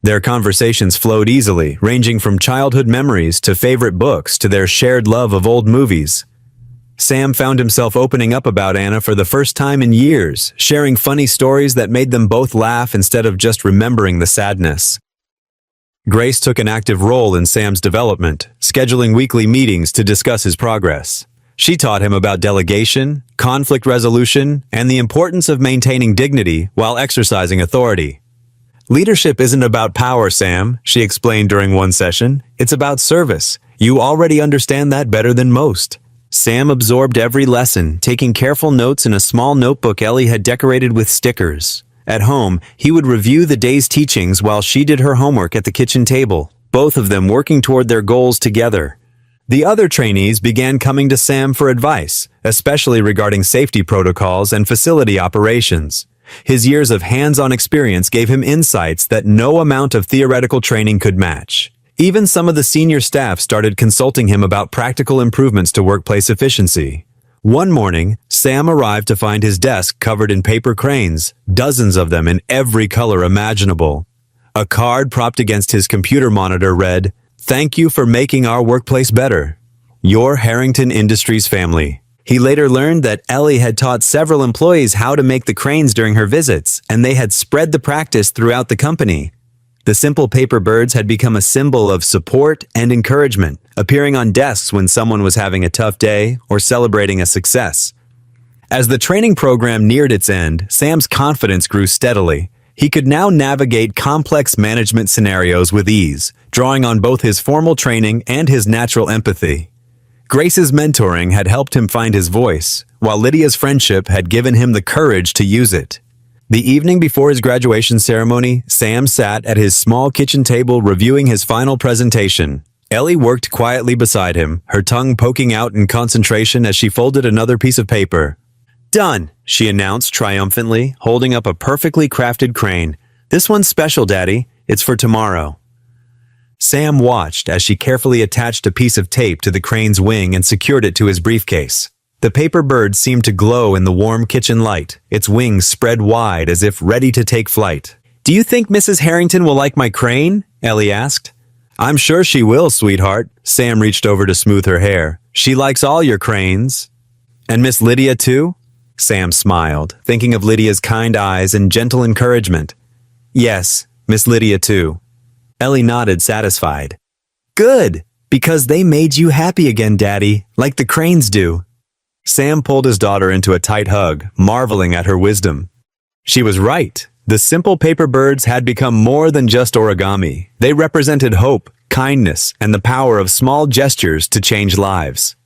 Their conversations flowed easily, ranging from childhood memories to favorite books to their shared love of old movies. Sam found himself opening up about Anna for the first time in years, sharing funny stories that made them both laugh instead of just remembering the sadness. Grace took an active role in Sam's development, scheduling weekly meetings to discuss his progress. She taught him about delegation, conflict resolution, and the importance of maintaining dignity while exercising authority. Leadership isn't about power, Sam, she explained during one session. It's about service. You already understand that better than most. Sam absorbed every lesson, taking careful notes in a small notebook Ellie had decorated with stickers. At home, he would review the day's teachings while she did her homework at the kitchen table, both of them working toward their goals together. The other trainees began coming to Sam for advice, especially regarding safety protocols and facility operations. His years of hands-on experience gave him insights that no amount of theoretical training could match. Even some of the senior staff started consulting him about practical improvements to workplace efficiency. One morning, Sam arrived to find his desk covered in paper cranes, dozens of them in every color imaginable. A card propped against his computer monitor read, "Thank you for making our workplace better. Your Harrington Industries family." He later learned that Ellie had taught several employees how to make the cranes during her visits, and they had spread the practice throughout the company. The simple paper birds had become a symbol of support and encouragement, appearing on desks when someone was having a tough day or celebrating a success. As the training program neared its end, Sam's confidence grew steadily. He could now navigate complex management scenarios with ease, drawing on both his formal training and his natural empathy. Grace's mentoring had helped him find his voice, while Lydia's friendship had given him the courage to use it. The evening before his graduation ceremony, Sam sat at his small kitchen table reviewing his final presentation. Ellie worked quietly beside him, her tongue poking out in concentration as she folded another piece of paper. "Done," she announced triumphantly, holding up a perfectly crafted crane. "This one's special, Daddy. It's for tomorrow." Sam watched as she carefully attached a piece of tape to the crane's wing and secured it to his briefcase. The paper bird seemed to glow in the warm kitchen light, its wings spread wide as if ready to take flight. "Do you think Mrs. Harrington will like my crane?" Ellie asked. "I'm sure she will, sweetheart." Sam reached over to smooth her hair. "She likes all your cranes." "And Miss Lydia too?" Sam smiled, thinking of Lydia's kind eyes and gentle encouragement. "Yes, Miss Lydia too." Ellie nodded, satisfied. "Good, because they made you happy again, Daddy, like the cranes do." Sam pulled his daughter into a tight hug, marveling at her wisdom. She was right. The simple paper birds had become more than just origami. They represented hope, kindness, and the power of small gestures to change lives.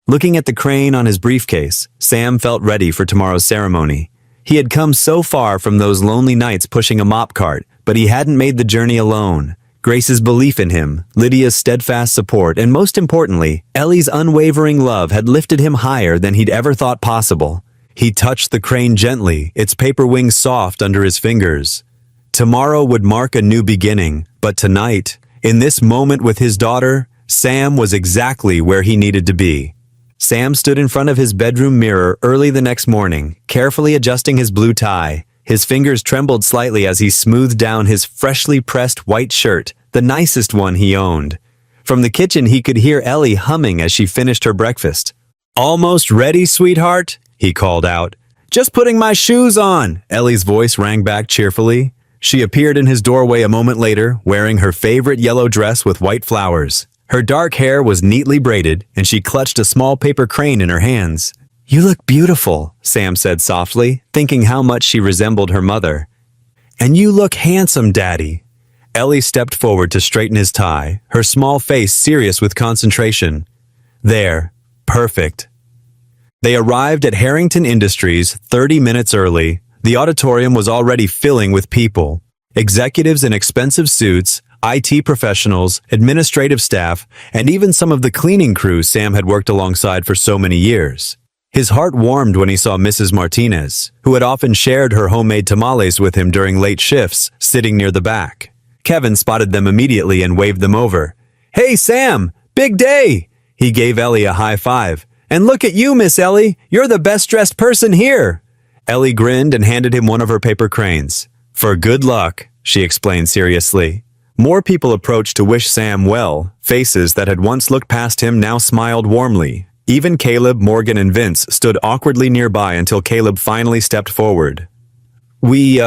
Looking at the crane on his briefcase, Sam felt ready for tomorrow's ceremony. He had come so far from those lonely nights pushing a mop cart, but he hadn't made the journey alone. Grace's belief in him, Lydia's steadfast support, and most importantly, Ellie's unwavering love had lifted him higher than he'd ever thought possible. He touched the crane gently, its paper wings soft under his fingers. Tomorrow would mark a new beginning, but tonight, in this moment with his daughter, Sam was exactly where he needed to be. Sam stood in front of his bedroom mirror early the next morning, carefully adjusting his blue tie. His fingers trembled slightly as he smoothed down his freshly pressed white shirt, the nicest one he owned. From the kitchen he could hear Ellie humming as she finished her breakfast. "Almost ready, sweetheart?" he called out. "Just putting my shoes on," Ellie's voice rang back cheerfully. She appeared in his doorway a moment later, wearing her favorite yellow dress with white flowers. Her dark hair was neatly braided, and she clutched a small paper crane in her hands. "You look beautiful," Sam said softly, thinking how much she resembled her mother. "And you look handsome, Daddy." Ellie stepped forward to straighten his tie, her small face serious with concentration. "There. Perfect." They arrived at Harrington Industries 30 minutes early. The auditorium was already filling with people. Executives in expensive suits, IT professionals, administrative staff, and even some of the cleaning crew Sam had worked alongside for so many years. His heart warmed when he saw Mrs. Martinez, who had often shared her homemade tamales with him during late shifts, sitting near the back. Kevin spotted them immediately and waved them over. "Hey, Sam! Big day!" He gave Ellie a high five. "And look at you, Miss Ellie! You're the best-dressed person here!" Ellie grinned and handed him one of her paper cranes. "For good luck," she explained seriously. More people approached to wish Sam well. Faces that had once looked past him now smiled warmly. Even Caleb, Morgan, and Vince stood awkwardly nearby until Caleb finally stepped forward. We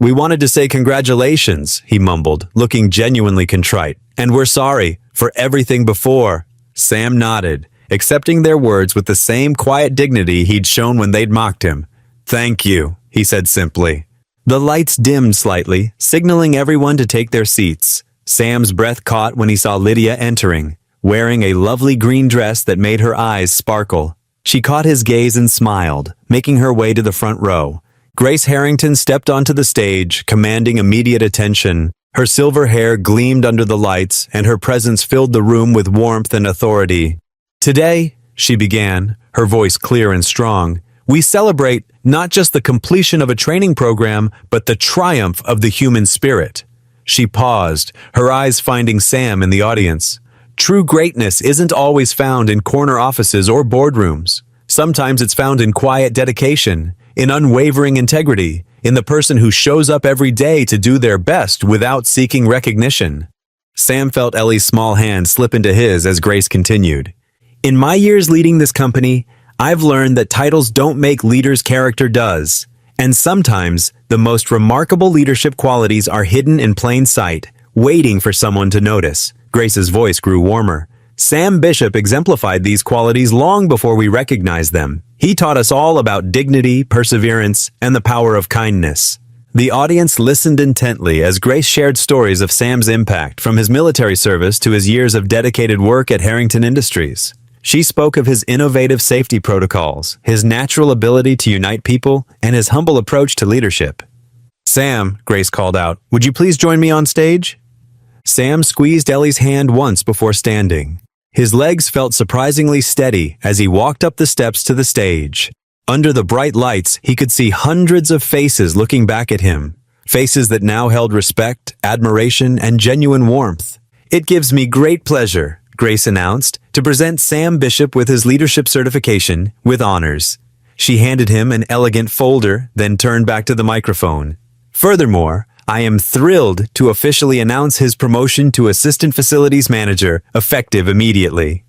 wanted to say congratulations," he mumbled, looking genuinely contrite. "And we're sorry for everything before." Sam nodded, accepting their words with the same quiet dignity he'd shown when they'd mocked him. "Thank you," he said simply. The lights dimmed slightly, signaling everyone to take their seats. Sam's breath caught when he saw Lydia entering, wearing a lovely green dress that made her eyes sparkle. She caught his gaze and smiled, making her way to the front row. Grace Harrington stepped onto the stage, commanding immediate attention. Her silver hair gleamed under the lights, and her presence filled the room with warmth and authority. "Today," she began, her voice clear and strong, "we celebrate not just the completion of a training program, but the triumph of the human spirit." She paused, her eyes finding Sam in the audience. True greatness isn't always found in corner offices or boardrooms. Sometimes it's found in quiet dedication, in unwavering integrity, in the person who shows up every day to do their best without seeking recognition. Sam felt Ellie's small hand slip into his as Grace continued. "In my years leading this company, I've learned that titles don't make leaders, character does. And sometimes, the most remarkable leadership qualities are hidden in plain sight, waiting for someone to notice." Grace's voice grew warmer. "Sam Bishop exemplified these qualities long before we recognized them. He taught us all about dignity, perseverance, and the power of kindness." The audience listened intently as Grace shared stories of Sam's impact, from his military service to his years of dedicated work at Harrington Industries. She spoke of his innovative safety protocols, his natural ability to unite people, and his humble approach to leadership. "Sam," Grace called out, "would you please join me on stage?" Sam squeezed Ellie's hand once before standing. His legs felt surprisingly steady as he walked up the steps to the stage. Under the bright lights, he could see hundreds of faces looking back at him, faces that now held respect, admiration, and genuine warmth. "It gives me great pleasure," Grace announced, "to present Sam Bishop with his leadership certification with honors." She handed him an elegant folder, then turned back to the microphone. "Furthermore, I am thrilled to officially announce his promotion to Assistant Facilities Manager, effective immediately."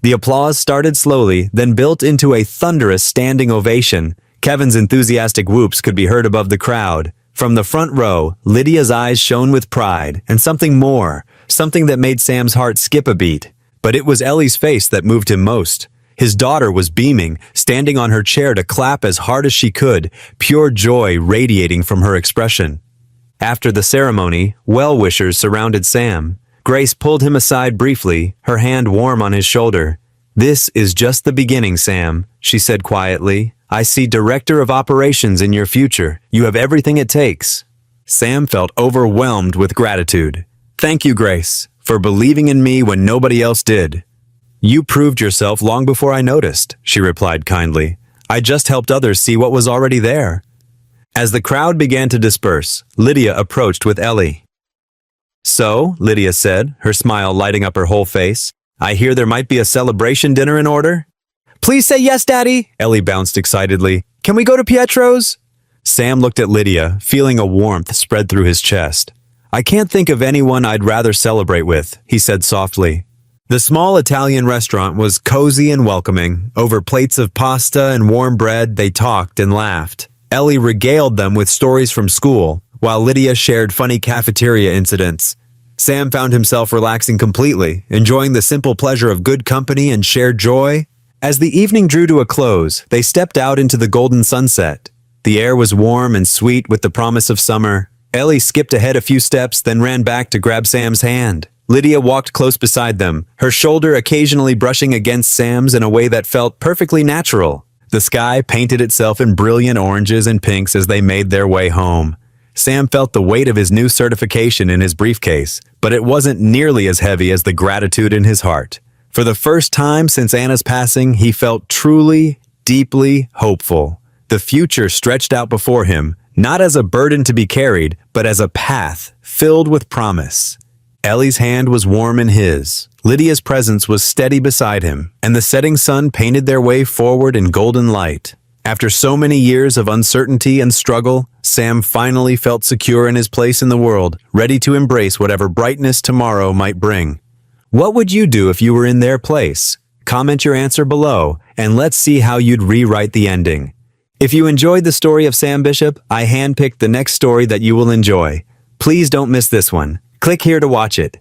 The applause started slowly, then built into a thunderous standing ovation. Kevin's enthusiastic whoops could be heard above the crowd. From the front row, Lydia's eyes shone with pride, and something more, something that made Sam's heart skip a beat. But it was Ellie's face that moved him most. His daughter was beaming, standing on her chair to clap as hard as she could, pure joy radiating from her expression. After the ceremony, well-wishers surrounded Sam. Grace pulled him aside briefly, her hand warm on his shoulder. "This is just the beginning, Sam," she said quietly. "I see Director of Operations in your future. You have everything it takes." Sam felt overwhelmed with gratitude. "Thank you, Grace, for believing in me when nobody else did." "You proved yourself long before I noticed," she replied kindly. I just helped others see what was already there. As the crowd began to disperse, Lydia approached with Ellie. So, Lydia said, her smile lighting up her whole face, I hear there might be a celebration dinner in order? Please say yes, Daddy, Ellie bounced excitedly. Can we go to Pietro's? Sam looked at Lydia, feeling a warmth spread through his chest. I can't think of anyone I'd rather celebrate with, he said softly. The small Italian restaurant was cozy and welcoming. Over plates of pasta and warm bread, they talked and laughed. Ellie regaled them with stories from school, while Lydia shared funny cafeteria incidents. Sam found himself relaxing completely, enjoying the simple pleasure of good company and shared joy. As the evening drew to a close, they stepped out into the golden sunset. The air was warm and sweet with the promise of summer. Ellie skipped ahead a few steps, then ran back to grab Sam's hand. Lydia walked close beside them, her shoulder occasionally brushing against Sam's in a way that felt perfectly natural. The sky painted itself in brilliant oranges and pinks as they made their way home. Sam felt the weight of his new certification in his briefcase, but it wasn't nearly as heavy as the gratitude in his heart. For the first time since Anna's passing, he felt truly, deeply hopeful. The future stretched out before him, not as a burden to be carried, but as a path filled with promise. Ellie's hand was warm in his. Lydia's presence was steady beside him, and the setting sun painted their way forward in golden light. After so many years of uncertainty and struggle, Sam finally felt secure in his place in the world, ready to embrace whatever brightness tomorrow might bring. What would you do if you were in their place? Comment your answer below, and let's see how you'd rewrite the ending. If you enjoyed the story of Sam Bishop, I handpicked the next story that you will enjoy. Please don't miss this one. Click here to watch it.